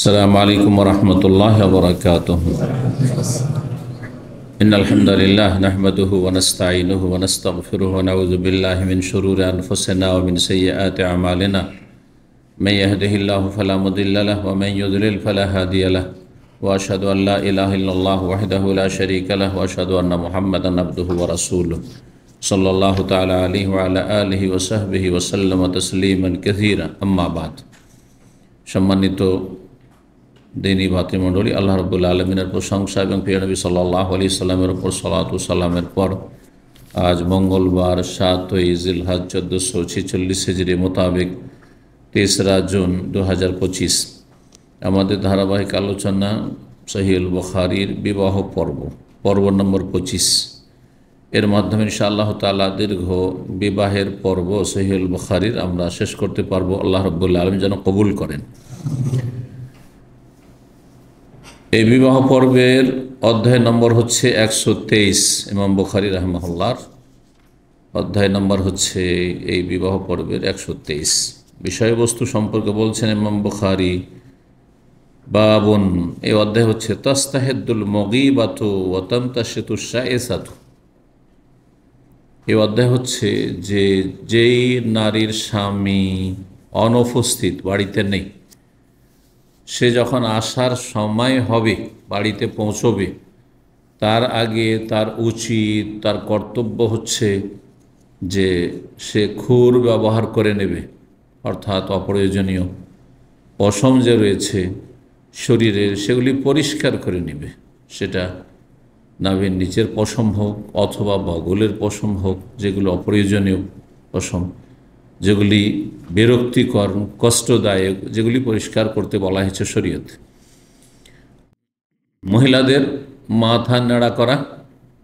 السلام عليكم ورحمة الله وبركاته. إن الحمد لله نحمده ونستعينه ونستغفره ونعوذ بالله من شرور أنفسنا ومن سيئات أعمالنا. من يهده الله فلا مضل له ومن يضلل فلا هادي له. وأشهد أن لا إله إلا الله وحده لا شريك له وأشهد أن محمدا عبده ورسوله صلى الله تعالى عليه وعلى آله وصحبه وسلم تسليما كثيرا. أما بعد. সম্মানিত দিনী ভাতৃমণ্ডলী, আল্লাহ রাব্বুল আলামিনের প্রশংসা এবং প্রিয় নবী সাল্লাল্লাহু আলাইহি সাল্লামের উপর সালাত ও সালামের পর আজ মঙ্গলবার 7 জিলহজ 1446 হিজরি মোতাবেক 3 জুন 2025 আমাদের ধারাবাহিক আলোচনা সহিহুল বুখারীর বিবাহ পর্ব নম্বর 25 এর মাধ্যমে ইনশাআল্লাহ তাআলা দীর্ঘ বিবাহের পর্ব সহিহুল বুখারীর আমরা শেষ করতে পারবো। আল্লাহ রাব্বুল আলামিন যেন কবুল করেন। এই বিবাহ পর্বের অধ্যায় নম্বর হচ্ছে 123। ইমাম বুখারী রাহিমাহুল্লাহর অধ্যায় নম্বর হচ্ছে এই বিবাহ পর্বের 123। বিষয়বস্তু সম্পর্কে বলছেন ইমাম বুখারী, বাবুন, এই অধ্যায় হচ্ছে তাস্তাহিদ্দুল মুগীবাতু ওয়া তামতাশিতু শাইসাতু। এই অধ্যায় হচ্ছে যে যেই নারীর স্বামী অনুপস্থিত, বাড়িতে নেই, সে যখন আসার সময় হবে, বাড়িতে পৌঁছবে, তার আগে তার উচিত, তার কর্তব্য হচ্ছে যে সে খুর ব্যবহার করে নেবে, অর্থাৎ অপ্রয়োজনীয় পশম যে রয়েছে শরীরের সেগুলি পরিষ্কার করে নেবে। সেটা নাভির নিচের পশম হোক অথবা বগলের পশম হোক, যেগুলো অপ্রয়োজনীয় পশম, যেগুলি বিরক্তিকর, কষ্টদায়ক, যেগুলি পরিষ্কার করতে বলা হয়েছে শরীয়তে। মহিলাদের মাথা নেড়া করা,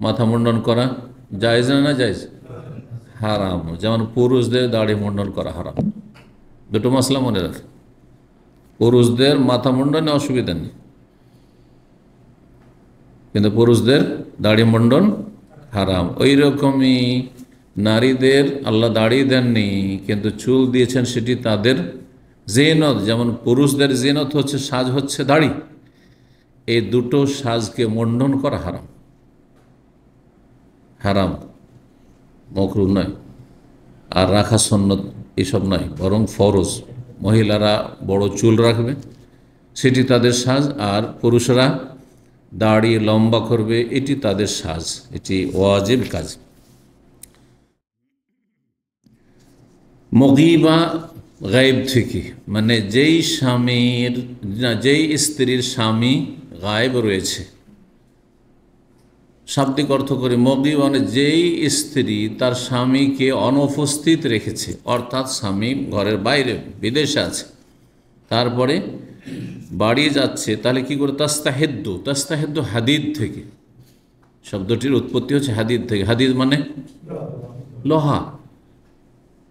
মাথা মুন্ডন করা জায়েজ না জায়েজ? হারাম। যেমন পুরুষদের দাড়ি মুন্ডন করা হারাম। দুটো মশলা মনে রাখে, পুরুষদের মাথা মুন্ডনে অসুবিধা নেই, কিন্তু পুরুষদের দাড়ি মুন্ডন হারাম। ওই রকমই নারীদের আল্লাহ দাড়ি দেননি, কিন্তু চুল দিয়েছেন, সেটি তাদের জিনত। যেমন পুরুষদের জিনত হচ্ছে, সাজ হচ্ছে দাড়ি, এই দুটো সাজকে মুন্ডন করা হারাম। হারাম, মকরুহ নয়, আর রাখা সুন্নত এসব নয়, বরং ফরজ। মহিলারা বড় চুল রাখবে, সেটি তাদের সাজ, আর পুরুষরা দাড়ি লম্বা করবে, এটি তাদের সাজ, এটি ওয়াজিব কাজ। মুগীবা গায়েব থেকে, মানে যেই স্বামীর যেই স্ত্রীর স্বামী গায়েব রয়েছে, শাব্দিক অর্থ করে মুগীবা মানে যেই স্ত্রী তার স্বামীকে অনুপস্থিত রেখেছে, অর্থাৎ স্বামী ঘরের বাইরে বিদেশে আছে, তারপরে বাড়ি যাচ্ছে, তাহলে কি করে? তাস্তাহিদ্দু হাদিদ থেকে, শব্দটির উৎপত্তি হচ্ছে হাদিদ থেকে। হাদিদ মানে লোহা।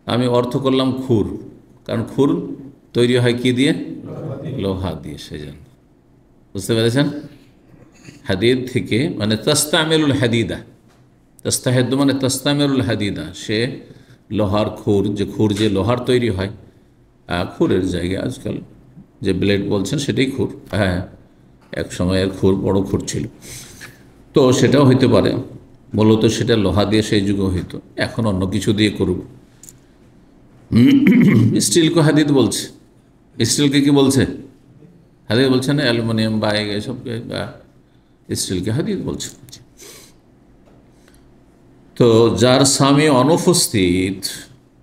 আমি অর্থ করলাম খুর, কারণ খুর তৈরি হয় কি দিয়ে? লোহা দিয়ে, সেজন্য। বুঝতে পেরেছেন? হাদিদ থেকে মানে তাস্তামিলুল হাদিদা, তাস্তাহিদ্দু মানে তাস্তামিলুল হাদিদা, সে লোহার খুর, যে খুর যে লোহার তৈরি হয়, খুরের জায়গায় আজকাল যে ব্লেড বলছেন সেটাই খুর। হ্যাঁ, এক সময়ের খুর বড় খুর ছিল, তো সেটাও হইতে পারে। মূলত সেটা লোহা দিয়ে সেই যুগে হইতো, এখন অন্য কিছু দিয়ে করুক। স্টিলকে হাদিদ বলছে। স্টিলকে কি বলছে? হাদিদ বলছে না? অ্যালুমিনিয়াম বা এসব স্টিলকে হাদিদ বলছে। তো যার স্বামী অনুপস্থিত,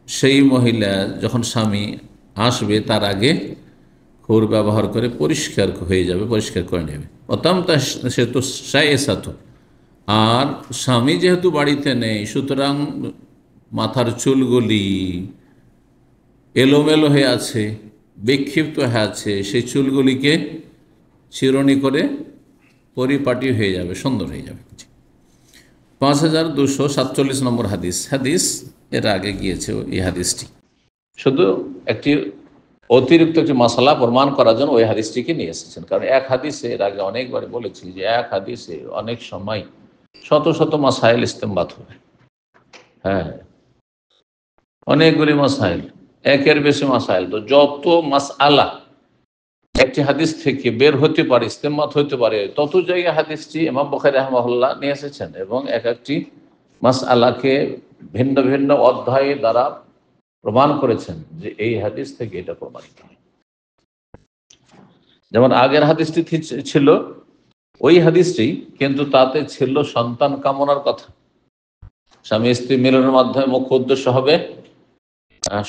সেই মহিলা যখন স্বামী আসবে তার আগে খুর ব্যবহার করে পরিষ্কার হয়ে যাবে, পরিষ্কার করে নেবে। অতমতা সে তো শায়েসাত, আর স্বামী যেহেতু বাড়িতে নেই, সুতরাং মাথার চুলগুলি এলোমেলো হয়ে আছে, বিক্ষিপ্ত হয়ে আছে, সেই চুলগুলিকে চিরুনি করে পরিপাটি হয়ে যাবে, সুন্দর হয়ে যাবে। 5247 নম্বর হাদিস এর আগে গিয়েছে এই হাদিসটি। শুধু একটি অতিরিক্ত একটি মাসালা প্রমাণ করার জন্য ওই হাদিসটিকে নিয়ে এসেছেন, কারণ এক হাদিসে, এর আগে অনেকবার বলেছি যে এক হাদিসে অনেক সময় শত শত মাসাইল ইস্তেমবাত হবে। হ্যাঁ, অনেকগুলি মাসাইল, একের বেশি মাসাইল। তো যত মাসআলা একটি হাদিস থেকে বের হতে পারে, ইস্তেমাত হতে পারে, তত জায়গায় হাদিসটি ইমাম বুখারী রাহিমাহুল্লাহ নিয়ে এসেছেন এবং এক একটি মাসআলাকে ভিন্ন ভিন্ন অধ্যায় দ্বারা প্রমাণ করেছেন যে এই হাদিস থেকে এটা প্রমাণিত। যেমন আগের হাদিসটি ছিল ওই হাদিসটি, কিন্তু তাতে ছিল সন্তান কামনার কথা। স্বামী স্ত্রী মিলনের মাধ্যমে মুখ্য উদ্দেশ্য হবে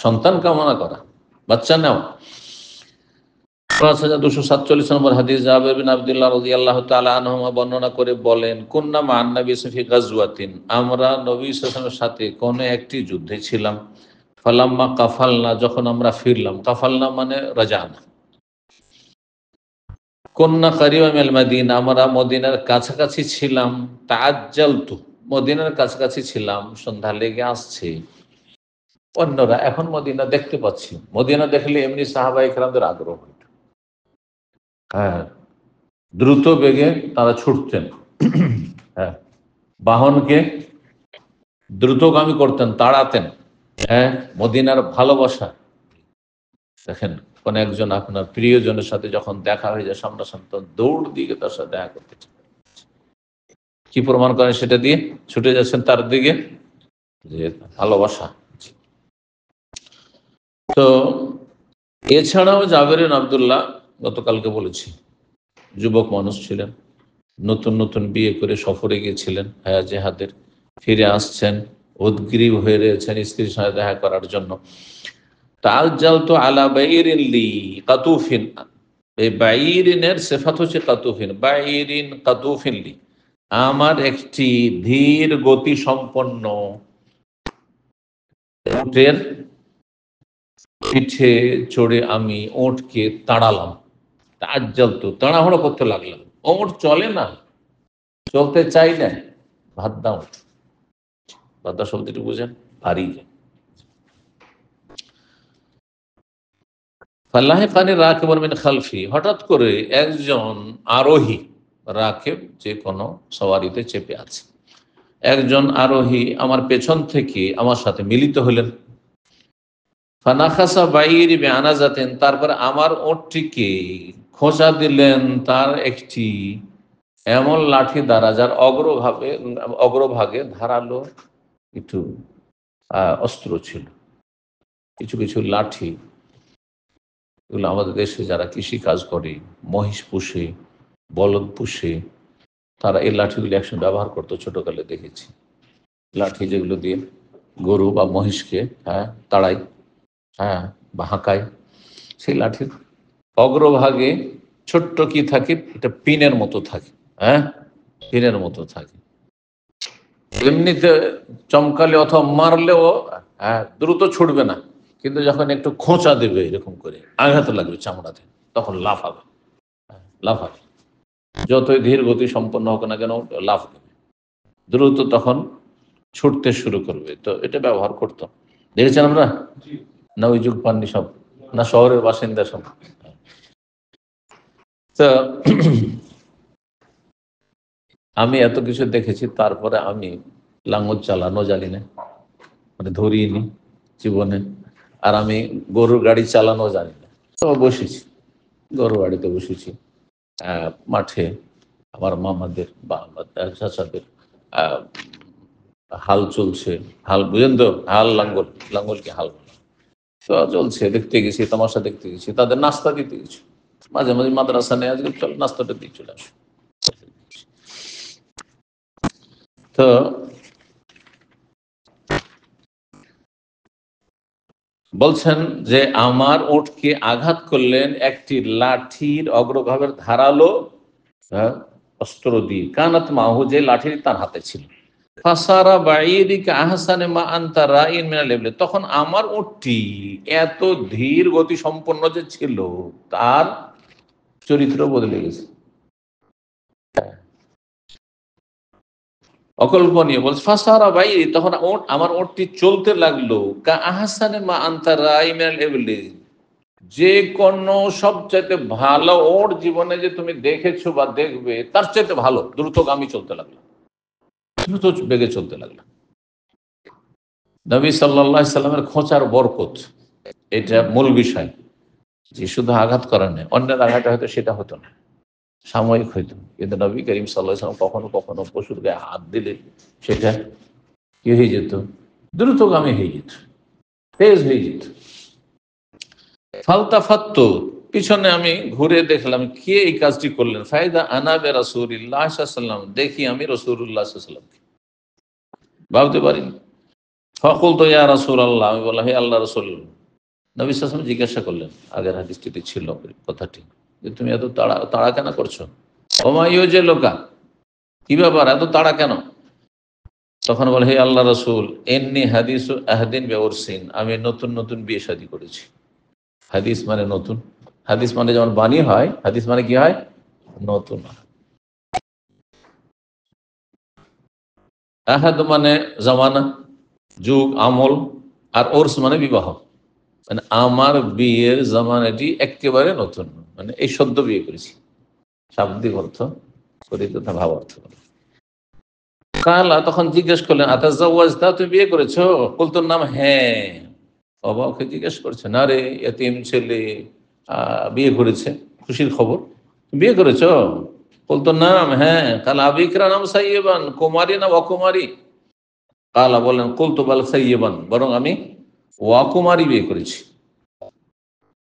সন্তান কামনা করা, বাচ্চা নেওয়া। 5247 নম্বর হাদিস, জাবের বিন আব্দুল্লাহ রাদিয়াল্লাহু তাআলা আনহুমা বর্ণনা করে বলেন, কুন্না মা নবী ফি গাজওয়াতিন, আমরা নবী সাল্লাল্লাহু আলাইহি ওয়াসাল্লামের সাথে কোন একটি যুদ্ধে ছিলাম। ফালাম্মা কাফালনা, যখন আমরা ফিরলাম, কাফালনা মানে রাজানা। কুন্না কারিবা মিনাল মাদিনা, আমরা মদিনার কাছাকাছি ছিলাম। তাআজ্জালতু, মদিনার কাছাকাছি ছিলাম, সন্ধ্যা লেগে আসছে। অন্যরা এখন মদিনা দেখতে পাচ্ছি, মদিনা দেখলে এমনি সাহাবায়ে কেরামদের আগ্রহ হইত, হ্যাঁ, দ্রুত বেগে তারা ছুটতেন, হ্যাঁ, বাহনকে দ্রুতগামী করতেন, তাড়াতেন, হ্যাঁ, মদিনার ভালোবাসা। দেখেন কোন একজন আপনার প্রিয়জনের সাথে যখন দেখা হয়ে যায় সামনাসামনি, দৌড় দিয়ে তার সাথে দেখা করতে চান। কি প্রমাণ করেন সেটা দিয়ে? ছুটে যাচ্ছেন তার দিকে, যে ভালোবাসা। তো এছাড়াও জাবের বিন আব্দুল্লাহ, গতকালকে বলেছি, যুবক মানুষ ছিলেন, নতুন নতুন বিয়ে করে সফরে গিয়েছিলেন, হ্যাঁ, জেহাদের, ফিরে আসছেন, উদগ্রীব হয়ে রয়েছেন স্ত্রীর সাথে দেখা করার জন্য। তাআজ্জালতু আলা বাইরিন লি কাতুফিন, এই বাইরিনের সিফাত হচ্ছে কাতুফিন, বাইরিন কাতুফিন লি, আমার একটি ধীর গতি সম্পন্ন উটের পিঠে চড়ে আমি ওটকে তাড়ালাম। তাআজ্জালতু, তাড়াহুড়ো করতে লাগলাম। ওট চলে না, চলতে চাই না, ভাদ্দা উঠ, ভাদ্দা শব্দটি বুঝেন, ভারী। ফালাহিকানি রাকিবুন মিন খালফি, হঠাৎ করে একজন আরোহী, রাকিব যে কোনো সওয়ারিতে চেপে আছে, একজন আরোহী আমার পেছন থেকে আমার সাথে মিলিত হলেন। ফানাখাসা বাইরি বিআনাজাতিন, তারপরে আমার ওটটিকে খোঁচা দিলেন তার একটি এমন লাঠি দ্বারা যার অগ্রভাগে ধারালো একটু অস্ত্র ছিল। কিছু কিছু লাঠি, এগুলো আমাদের দেশে যারা কৃষি কাজ করে, মহিষ পুষে, বলদ পুষে, তারা এই লাঠিগুলি একসঙ্গে ব্যবহার করতো, ছোটকালে দেখেছি। লাঠি যেগুলো দিয়ে গরু বা মহিষকে, হ্যাঁ, তাড়াই, হ্যাঁ, বা হাঁকায়, সেই লাঠির অগ্রভাগে ছোট্ট কি থাকে, এটা পিনের মতো থাকে, হ্যাঁ, পিনের মতো থাকে। এমনিতে চমকালে অথবা মারলেও, হ্যাঁ, দ্রুত ছুটবে না, কিন্তু যখন একটু খোঁচা দেবে এরকম করে, আঘাত লাগবে চামড়াতে, তখন লাফাবে, লাফাবে। যতই ধীর গতি সম্পন্ন হোক না কেন, লাফ দেবে দ্রুত, তখন ছুটতে শুরু করবে। তো এটা ব্যবহার করতো, দেখেছেন আমরা না? ওই যুগ পাননি সব, না শহরের বাসিন্দা সব? তো আমি এত কিছু দেখেছি, তারপরে আমি লাঙ্গল চালানো জানি না, মানে ধরিনি জীবনে। আর আমি গরুর গাড়ি চালানো জানি না। তো বসেছি, গরুর গাড়িতে বসেছি, মাঠে আমার মামাদের বা আমার চাচাদের হাল চলছে। হাল বুঝেন তো, হাল, লাঙ্গল, লাঙ্গলকে হাল বলে। তো চলছে, দেখতে গেছি, তামাশা দেখতে গেছি, তাদের নাস্তা দিতে গেছি। মাঝে মাঝে মাদ্রাসা নেই, আজকে চল নাস্তাটা দিয়ে চলে আসো। তো বলছেন যে আমার উটকে আঘাত করলেন একটি লাঠির অগ্রভাগের ধারালো, হ্যাঁ, অস্ত্র দিয়ে। কানাত মাহু, যে লাঠি তার হাতে ছিল। ফাসারা বাইরিকা আহসানে মা আনতা রাইন মিনাল ইবলি, তখন আমার উটটি এত ধীর গতি সম্পন্ন যে ছিল, তার চরিত্র বদলে গেছে, অকল্পনীয়। বলছে ফাসারা বাইরি, তখন আমার ওটটি চলতে লাগলো, কা আহসানে মা আনতা রাইন মিনাল ইবলি, যে কোনো সবচাইতে ভালো ওর জীবনে যে তুমি দেখেছো বা দেখবে, তার চাইতে ভালো দ্রুতগামী চলতে লাগলো, দ্রুত বেগে চলতে লাগলো। নবী সাল্লাল্লাহু আলাইহি সাল্লামের খোঁচার বরকত, এটা মূল বিষয়। যে শুধু আঘাত করা নেই, অন্যের আঘাত হয়তো সেটা হতো না, সাময়িক হইতো, কিন্তু নবী করিম সাল্লাল্লাহু আলাইহি ওয়াসাল্লাম কখনো কখনো পশুর গায়ে হাত দিলে সেটা কি হয়ে যেত, দ্রুতগামী হয়ে যেত, তেজ হয়ে যেত। ফালতাফাত্তু, পিছনে আমি ঘুরে দেখলাম কে এই কাজটি করলেন। ফায়দা আনা বে রাসূলিল্লাহ সাল্লাল্লাহু আলাইহি ওয়াসাল্লাম, দেখি আমি রাসূলুল্লাহ সাল্লাল্লাহু আলাইহি ওয়াসাল্লামকে, ভাবতে পারিনি। ফাকুলতু ইয়া রাসূলাল্লাহ, আমি বললাম হে আল্লাহর রাসূল। নবী সাল্লাল্লাহু আলাইহি ওয়াসাল্লাম জিজ্ঞাসা করলেন, আগের হাদিসটিতে ছিল কথাটি, যে তুমি এত তাড়া তাড়া কেন করছো? ওমা ইউজিলুকা, কি ব্যাপার, এত তাড়া কেন? তখন বলে, হে আল্লাহ রাসূল, এন্নি হাদিসু আহদিন বিউরসিন, আমি নতুন নতুন বিয়ে শাদী করেছি। হাদিস মানে নতুন, হাদিস মানে যেমন বাণী হয়, হাদিস মানে কি হয়, নতুন হয়। আহাদ মানে জামানা, যুগ, আমল, আর ওরস মানে বিবাহ। মানে আমার বিয়ের জামানাটি একেবারে নতুন, মানে এই সদ্য বিয়ে করেছি, শাব্দিক অর্থ করি তথা ভাব অর্থ। কালা, তখন জিজ্ঞেস করলেন, আতাজাওয়াজতা, তুমি বিয়ে করেছো? কুলতুর নাম, হ্যাঁ। অবাক হয়ে জিজ্ঞেস করছে, না রে, এতিম ছেলে বিয়ে করেছে, খুশির খবর, বিয়ে করেছো? কুলতুর নাম, হ্যাঁ। কালা আবিকরা নাম সাইয়েবান, কুমারী না অকুমারী? কালা বললেন, কুলতু বাল সাইয়েবান, বরং আমি ওয়াকুমারী বিয়ে করেছি।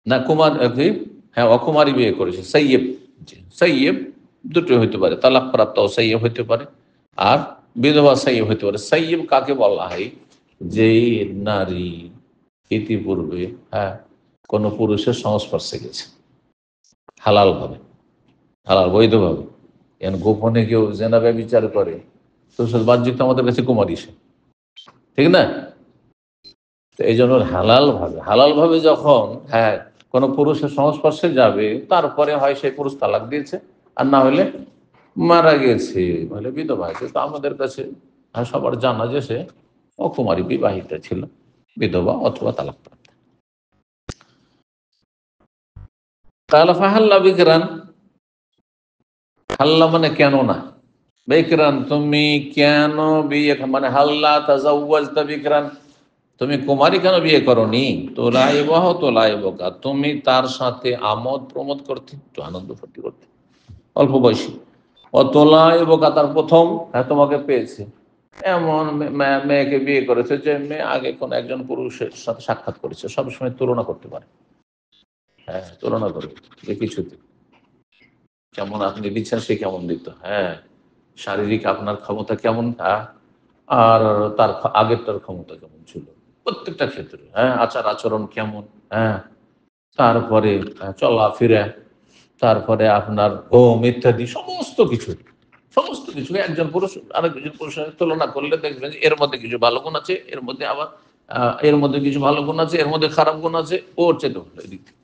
না কুমার কি, হ্যাঁ অকুমারী বিয়ে করেছি। সাইয়েব, সাইয়েব দুটো হইতে পারে, তালাক প্রাপ্ত সাইয়েব হইতে পারে, আর বিধবা সাইয়েব হইতে পারে। সাইয়েব কাকে বলা হয়? যেই নারী ইতিপূর্বে কোন পুরুষের সংস্পর্শে গেছে হালাল ভাবে, হালাল বৈধভাবে। এখন গোপনে কেউ জেনা ব্যভিচার করে তো বাহ্যিক তো আমাদের কাছে কুমারী সে, ঠিক না? তো এই জন্য হালাল ভাবে যখন কোন পুরুষের সংস্পর্শে যাবে, তারপরে হয় সেই পুরুষ তালাক দিয়েছে, আর না হলে মারা গেছে, হলে বিধবা হয়েছে। তো আমাদের কাছে সবার জানা যে সে অকুমারী বিবাহিতা ছিল, বিধবা অথবা তালাক। কালা ফাহাল্লা বিকরান, হাল্লা মানে কেন না, বিকরান তুমি কেন বিয়ে, মানে হাল্লা তাজাওয়াজতা বিকরান, তুমি কুমারী কেন বিয়ে করনি? তোলাইবাহ তোলাইবকা, তুমি তার সাথে আমোদ প্রমোদ করতে, একটু আনন্দ ফুর্তি করতে, অল্প বয়সী। ও তোলাইবকা, তার প্রথম তোমাকে পেয়েছে, এমন মেয়েকে বিয়ে করেছে যে মেয়ে আগে কোন একজন পুরুষের সাথে সাক্ষাৎ করেছে, সবসময় তুলনা করতে পারে, তুলনা করে যে কিছুতে কেমন আপনি দিচ্ছেন সে কেমন দিত, শারীরিক আপনার ক্ষমতা কেমন, আর তার আগেরটার ক্ষমতা কেমন ছিল, প্রত্যেকটা ক্ষেত্রে, আচার আচরণ কেমন, তারপরে চলাফেরা, তারপরে আপনার ঘুম ইত্যাদি সমস্ত কিছু একজন পুরুষ আরেকজন পুরুষের তুলনা করলে দেখবেন যে এর মধ্যে কিছু ভালো গুণ আছে, এর মধ্যে আবার এর মধ্যে কিছু ভালো গুণ আছে, এর মধ্যে খারাপ গুণ আছে, ওর চেয়ে ভালো এদিক থেকে।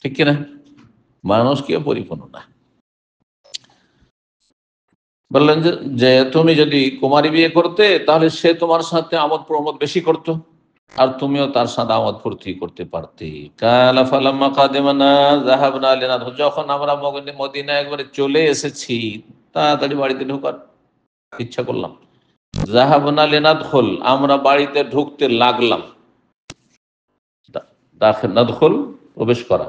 ঠিক কিনা? মানুষ কি পরিপূর্ণ না। বললেন যে তুমি যদি কুমারী বিয়ে করতে তাহলে সে তোমার সাথে আমোদ প্রমোদ বেশি করত, আর তুমিও তার সাথে আমোদ ফুর্তি করতে পারতে। কালা ফালাম্মা কাদিমানা যাহাবনা লিনাদখুল, যখন আমরা মদিনা একবারে চলে এসেছি, তাড়াতাড়ি বাড়িতে ঢোকার ইচ্ছা করলাম। যাহাবনা লিনাদখুল, আমরা বাড়িতে ঢুকতে লাগলাম। দাখিল নাদখুল প্রবেশ করা,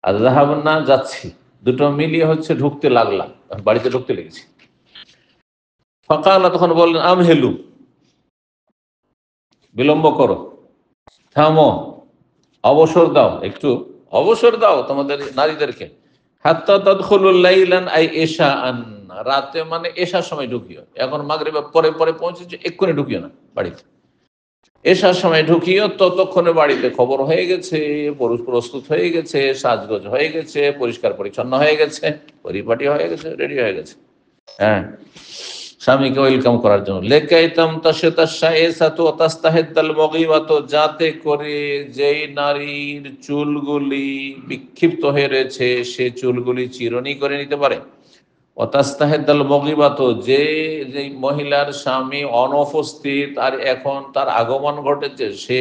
আর যাহাবনা যাচ্ছি, দুটো মিলিয়ে হচ্ছে ঢুকতে লাগলাম, বাড়িতে ঢুকতে লেগেছি। ফাকালা, তখন বললেন, আমহেলু, বিলম্ব করো, থামো, অবসর দাও, একটু অবসর দাও তোমাদের নারীদেরকে। হাত্তা তাদখুলুল লাইলান আই ইশাআন, রাতে মানে এশার সময় ঢুকিও। এখন মাগরিবের পরে পরে পৌঁছেছে, এক্ষুনি ঢুকিও না বাড়িতে, এশার সময় ঢুকিও, ততক্ষণে বাড়িতে খবর হয়ে গেছে, পুরুষ প্রস্তুত হয়ে গেছে, সাজগোজ হয়ে গেছে, পরিষ্কার পরিচ্ছন্ন হয়ে গেছে, পরিপাটি হয়ে গেছে, রেডি হয়ে গেছে, হ্যাঁ, স্বামীকে ওয়েলকাম করার জন্য। লেকাইতাম তাস্তাহিদাল মগীবাত, যাতে করে যেই নারীর চুলগুলি বিক্ষিপ্ত হয়ে রয়েছে সে চুলগুলি চিরুনি করে নিতে পারে। অতাস্তাহিদাল মগীবাত, যে যে মহিলার স্বামী অনুপস্থিত আর এখন তার আগমন ঘটেছে, সে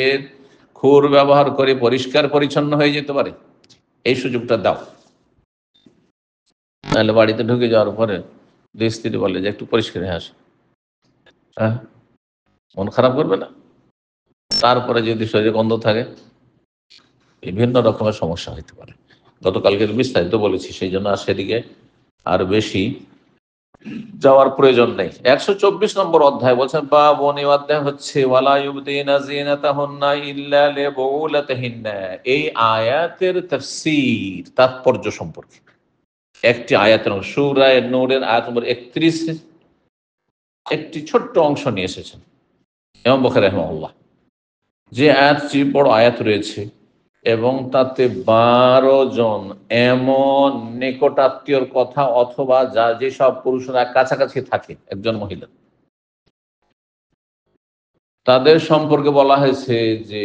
খুর ব্যবহার করে পরিষ্কার পরিচ্ছন্ন হয়ে যেতে পারে, এই সুযোগটা দাও। তাহলে বাড়িতে ঢুকে যাওয়ার পরে স্ত্রী বলে যে একটু পরিষ্কার হয়ে আসো, মন খারাপ করবে না? তারপরে যদি শরীরে গন্ধ থাকে, বিভিন্ন রকমের সমস্যা হতে পারে। গতকালকে বিস্তারিত বলেছি, সেই জন্য আর সেদিকে আর বেশি যাওয়ার প্রয়োজন নেই। 124 নম্বর অধ্যায় বলছেন বাবুন, এই অধ্যায় হচ্ছে ওয়ালা ইউবদিনা যিনাতাহুন্না ইল্লা লিবুলাতিহিন্না। এই আয়াতের তাফসীর, তাৎপর্য সম্পর্কে একটি আয়াতের সূরা নূরের আয়াত নম্বর 31 একটি ছোট্ট অংশ নিয়ে এসেছেন ইমাম বুখারী রাহিমাহুল্লাহ। যে আয়াতটি বড় আয়াত রয়েছে এবং তাতে 12 জন এমন নিকটাত্মীয়র কথা, অথবা যা যেসব পুরুষরা কাছাকাছি থাকে একজন মহিলা, তাদের সম্পর্কে বলা হয়েছে যে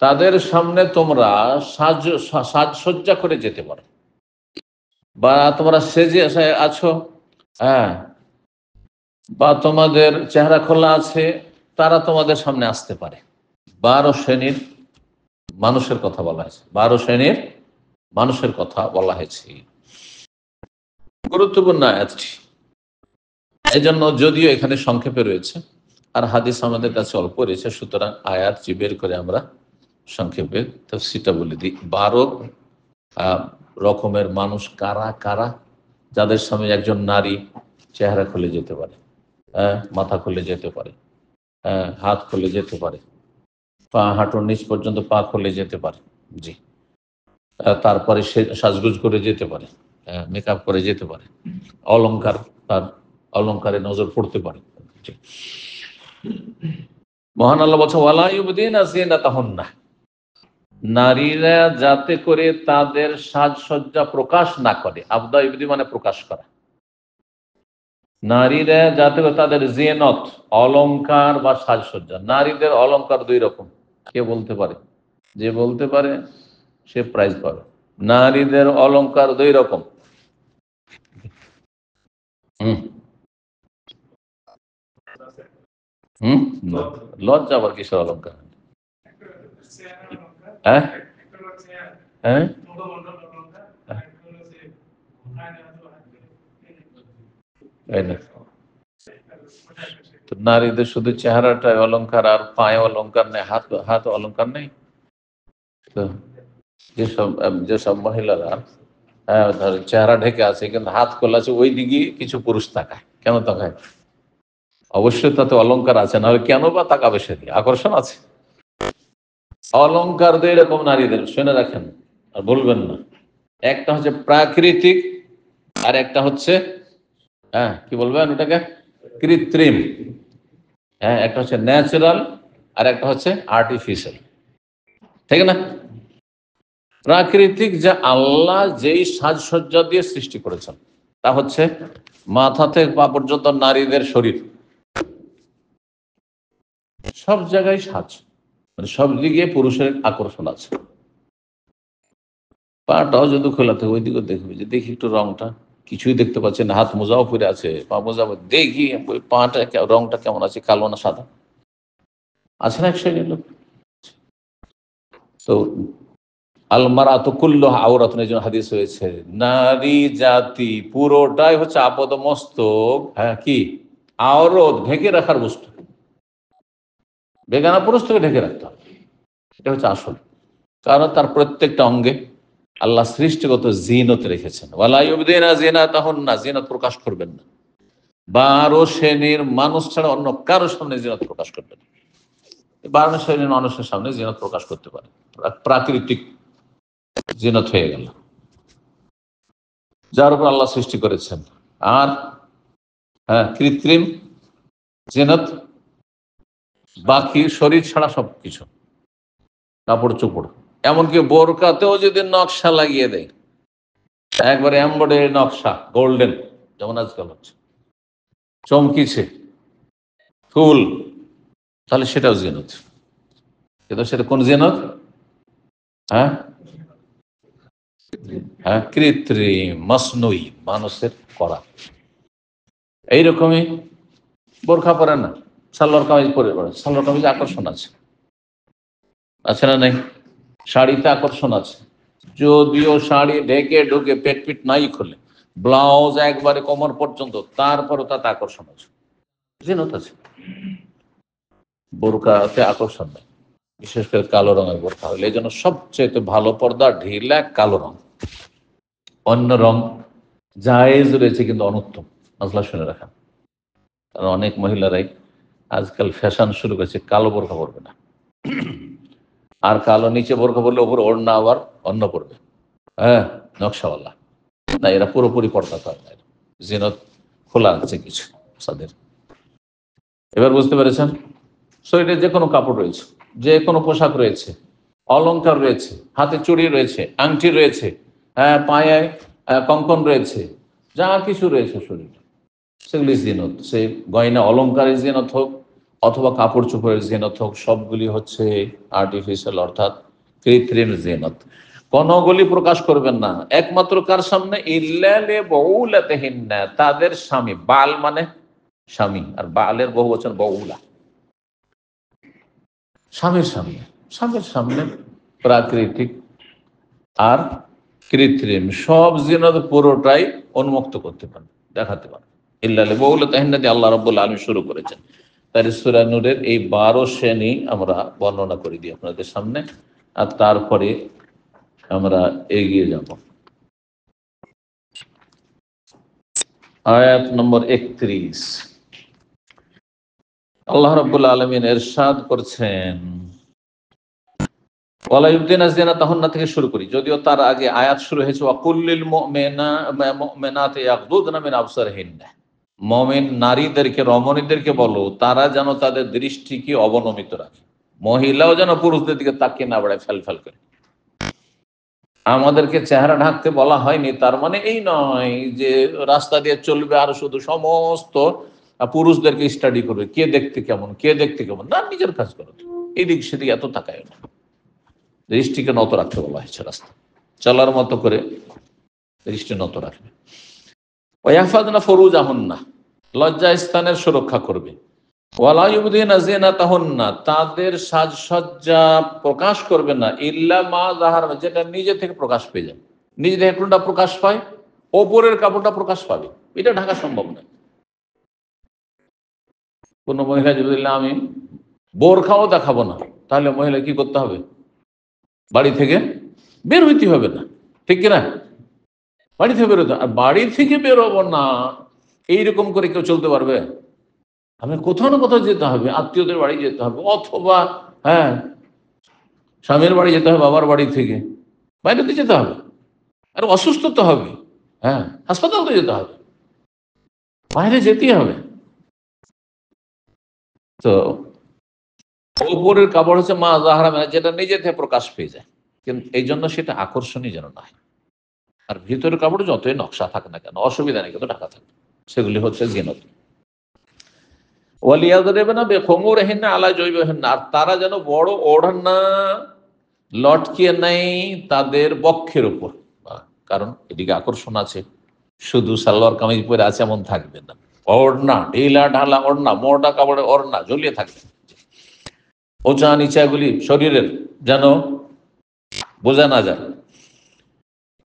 তাদের সামনে তোমরা সাজসজ্জা করে যেতে পারো, বা তোমরা সেজে আছো, হ্যাঁ, বা তোমাদের চেহারা খোলা আছে, তারা তোমাদের সামনে আসতে পারে। 12 শ্রেণীর মানুষের কথা বলা হয়েছে, 12 শ্রেণীর মানুষের কথা বলা হয়েছে। গুরুত্বপূর্ণ আয়াতটি, এই জন্য যদিও এখানে সংক্ষেপে রয়েছে আর হাদিস আমাদের কাছে অল্প রয়েছে, সুতরাং আয়াতটি বের করে আমরা সংক্ষেপে তাফসীরটা বলে দিই। 12 রকমের মানুষ কারা কারা? যাদের সামনে একজন নারী চেহারা খুলে যেতে পারে, মাথা খুলে যেতে পারে, হাত খুলে যেতে পারে, পা হাঁটুর নিচ পর্যন্ত পা খুলে যেতে পারে, জি, তারপরে সে সাজগুজ করে যেতে পারে, মেকআপ করে যেতে পারে, অলংকার, তার অলংকারে নজর পড়তে পারে। মহান আল্লাহ বলছেন ওয়ালা ইউবদিনা যিনাতাহুন্না, নারীরা যাতে করে তাদের সাজসজ্জা প্রকাশ না করে। আবদা ইবদি মানে প্রকাশ করা। নারীরা যাতে করে তাদের জিনত, অলংকার বা সাজসজ্জা। নারীদের অলংকার 2 রকম, কে বলতে পারে? যে বলতে পারে সে প্রাইজ পাবে। নারীদের অলংকার 2 রকম। হুম হুম লজ্জা আবার কিসের অলংকার? হ্যাঁ হ্যাঁ তো নারীদের শুধু চেহারাটায় অলংকার আর পায়ে অলংকার নেই, হাত হাত অলংকার নেই তো? যেসব যেসব মহিলারা ধর চেহারা ঢেকে আছে কিন্তু হাত খোলা আছে, ওই দিকে কিছু পুরুষ তাকায়, কেন তাকায়? অবশ্যই তাতে অলংকার আছে, নাহলে কেন বা তাকাবে? সেদিকে আকর্ষণ আছে। অলংকার 2 রকম নারীদের, শুনে রাখেন আর বলবেন না। একটা হচ্ছে প্রাকৃতিক, আর একটা হচ্ছে কি বলবেন ওটাকে, কৃত্রিম। হ্যাঁ, একটা হচ্ছে ন্যাচারাল আর একটা হচ্ছে আর্টিফিশিয়াল, ঠিক না? প্রাকৃতিক, যা আল্লাহ যেই সাজসজ্জা দিয়ে সৃষ্টি করেছেন, তা হচ্ছে মাথা থেকে পা পর্যন্ত নারীদের শরীর সব জায়গায় সাজ, মানে সব দিকে পুরুষের আকর্ষণ আছে। পাটাও যদি খোলা থাকে ওই দিকেও দেখবে, যে দেখি একটু রংটা, কিছুই দেখতে পাচ্ছি না, হাত মোজাও পরে আছে, পা মোজা, দেখি ওই পাটা রংটা কেমন আছে, কালো না সাদা, আছে না এক শ্রেণীর লোক। তো আলমারাতু কুল্লুহা আওরাতুন, এই জন্য হাদিস হয়েছে নারী জাতি পুরোটাই হচ্ছে আপাদ মস্তক, কি আওরত, ঢেকে রাখার বস্তু। বেগানা পুরুষ থেকে ঢেকে রাখতে হবে, এটা হচ্ছে আসল। কারণ তার প্রত্যেকটা অঙ্গে আল্লাহ সৃষ্টিগত জিনত রেখেছেন। ওয়ালা ইউবদিনা যিনাতাহুন্না, জিনত প্রকাশ করবেন না। 12 শ্রেণীর মানুষ ছাড়া অন্য কারোর সামনে জিনত প্রকাশ করবেন না। 12 শ্রেণীর মানুষের সামনে জিনত প্রকাশ করতে পারে, প্রাকৃতিক জিনত হয়ে গেল, যার উপর আল্লাহ সৃষ্টি করেছেন। আর কৃত্রিম জিনত, বাকি শরীর ছাড়া সবকিছু, কাপড় চোপড়, এমনকি বোরকাতেও যদি নকশা লাগিয়ে দেয়, একবারে এমব্রয়ডারি নকশা, গোল্ডেন, যেমন আজকাল হচ্ছে, চমকিছে ফুল, তাহলে সেটাও জিনত। কিন্তু সেটা কোন জিনত? হ্যাঁ কৃত্রিম, মসনুই, মানুষের করা। এইরকমই বোরখা পরে না, সালোয়ার কামিজ পরে পড়ে, সালোয়ার কামিজে আকর্ষণ আছে, আছে না নেই? শাড়িতে আকর্ষণ আছে, যদিও শাড়ি ঢেকে ঢুকে পেট পিট নাই খুলে, ব্লাউজ একবারে কোমর পর্যন্ত, তারপরও তাতে আকর্ষণ আছে, জিনত আছে। বোরকাতে আকর্ষণ নেই। বিশেষ করে কালো রঙের বোরখা হলে। এই জন্য সবচেয়ে ভালো পর্দা ঢিলা কালো রং। অন্য রং জায়েজ রয়েছে কিন্তু অনুত্তম, মশলা শুনে রাখা। কারণ অনেক মহিলারাই আজকাল ফ্যাশন শুরু করেছে, কালো বোরখা পরবে না, আর কালো নিচে বোরখা পরলে ওপর ওড়না আবার অন্য পরবে, হ্যাঁ, নকশাওয়ালা। না, এরা পুরোপুরি পর্দা করে না, জিনত খোলা আছে কিছু তাদের। এবার বুঝতে পেরেছেন? শরীরে যে কোনো কাপড় রয়েছে, যে কোনো পোশাক রয়েছে, অলংকার রয়েছে, হাতে চুড়ি রয়েছে, আংটি রয়েছে, পায়ে কঙ্কন রয়েছে, যা কিছু রয়েছে শরীরে, সেগুলি জিনত। সে গয়না অলংকারের জিনত হোক অথবা কাপড় চোপড়ের জিনত হোক, সবগুলি হচ্ছে আর্টিফিশিয়াল, অর্থাৎ কৃত্রিম জিনত। কোনগুলি প্রকাশ করবেন না একমাত্র কার সামনে? ইল্লালে বউলাতিহিন্না, তাদের স্বামী। বাল মানে স্বামী, আর বালের বহু বচন বউলা। স্বামীর সামনে, স্বামীর সামনে প্রাকৃতিক আর কৃত্রিম সব জিনত পুরোটাই উন্মুক্ত করতে পারেন, দেখাতে পারেন। ইল্লালে বউলাতিহিন্না দিয়ে আল্লাহ রাব্বুল আলামিন শুরু করেছেন। তার সূরা নূরের এই 12 শ্রেণী আমরা বর্ণনা করে দিই আপনাদের সামনে, আর তারপরে আমরা এগিয়ে যাব। আয়াত নম্বর 31, আল্লাহ রাব্বুল আলামিন ইরশাদ করছেন, ওয়ালা ইউবদিনা যিনাতাহুন্না থেকে শুরু করি, যদিও তার আগে আয়াত শুরু হয়েছে ওয়াকুল্লিল মুমিনাতি ইয়াগদুদনা মিন আবসারিহিন্না। মুমিন নারীদেরকে, রমণীদেরকে বলো তারা যেন তাদের দৃষ্টিকে অবনমিত রাখে। মহিলাও যেন পুরুষদের দিকে তাকিয়ে না বেড়ায় ফেল ফেল করে। আমাদেরকে চেহারা ঢাকতে বলা হয়নি, তার মানে এই নয় যে রাস্তা দিয়ে চলবে আর শুধু সমস্ত পুরুষদেরকে স্টাডি করবে, কে দেখতে কেমন, কে দেখতে কেমন। না, নিজের কাজ করো, এদিক সেদিক এত তাকায় না। দৃষ্টিকে নত রাখতে বলা হয়েছে, রাস্তা চলার মতো করে দৃষ্টি নত রাখবে। ওয়াহফাজনা ফুরুজাহুন্না, লজ্জা স্থানের সুরক্ষা করবে। ওয়ালা ইউবদিনা যিনাতাহুন্না, তাদের সাজসজ্জা প্রকাশ করবে না, ইল্লা মা যাহার, যেটা নিজে থেকে প্রকাশ পেয়ে যায়। নিজে থেকে কোনটা প্রকাশ পায়? ওপরের কাপড়টা প্রকাশ পাবে, এটা ঢাকা সম্ভব নয়। কোন মহিলা যদি বললে আমি বোরখাও দেখাবো না, তাহলে মহিলা কি করতে হবে? বাড়ি থেকে বের হইতে হবে না, ঠিক কিনা? বাড়ি থেকে বেরোতে, আর বাড়ি থেকে বেরোবো না এইরকম করে কেউ চলতে পারবে? আমি কোথাও না কোথাও যেতে হবে, আত্মীয়দের বাড়ি যেতে হবে, অথবা হ্যাঁ স্বামীর বাড়ি যেতে হবে, বাবার বাড়ি থেকে বাইরেতে যেতে হবে, আর অসুস্থ তো হবে, হ্যাঁ হাসপাতাল তো যেতে হবে, বাইরে যেতেই হবে। তো ওপরের কাপড় হচ্ছে মা জাহারা, যেটা নিজে থেকে প্রকাশ পেয়ে যায়, কিন্তু এই জন্য সেটা আকর্ষণীয় যেন না হয়। আর ভিতরের কাপড় যতই নকশা থাকে না কেন, অসুবিধা নেই, কিন্তু ঢাকা থাকে। সেগুলি হচ্ছে জিনত। ওয়ালিয়াদরিবনা বিখুমুরিহিন্না আলা জুয়ুবিহিন্না, আর তারা যেন বড় ওড়না লটকিয়ে নেয় তাদের বক্ষের উপর। কারণ এদিকে আকর্ষণ আছে, শুধু সালোয়ার কামিজ পরে আছে এমন থাকবে না, ওড়না ঢিলা ঢালা ওড়না, মোটা কাপড়ের ওড়না ঝুলিয়ে থাকবে। ওচা নিচাগুলি শরীরের যেন বোঝা না যায়।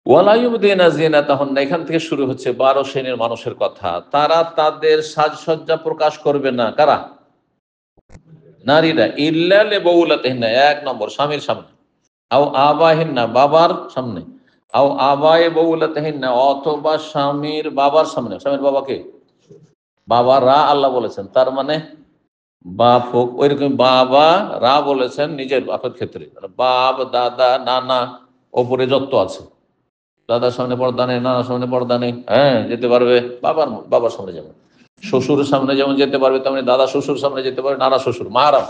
ওয়ালা ইউবদিনা যিনাতাহুন্না, এখান থেকে শুরু হচ্ছে 12 শ্রেণীর মানুষের কথা। তারা তাদের সাজসজ্জা প্রকাশ করবে না, কারা? নারীরা। ইল্লা লিবুলাতিহিন্না, 1 নম্বর স্বামীর সামনে, আও আবাহিন্না, বাবার সামনে, আও আবায়ে বুলাতিহিন্না, অথবা স্বামীর বাবার সামনে। স্বামীর বাবাকে বাবারা আল্লাহ বলেছেন, তার মানে বাপ হোক, ওইরকম বাবা রা বলেছেন নিজের বাপের ক্ষেত্রে, বাপ দাদা নানা ওপরে যত আছে, দাদার সামনে পর্দা নেই, নানার সামনে পর্দা নেই, হ্যাঁ যেতে পারবে। বাবার সামনে যেমন, শ্বশুরের সামনে যেমন যেতে পারবে, তেমনি দাদা শ্বশুর সামনে যেতে পারবে, নানা শ্বশুর মাহারাম।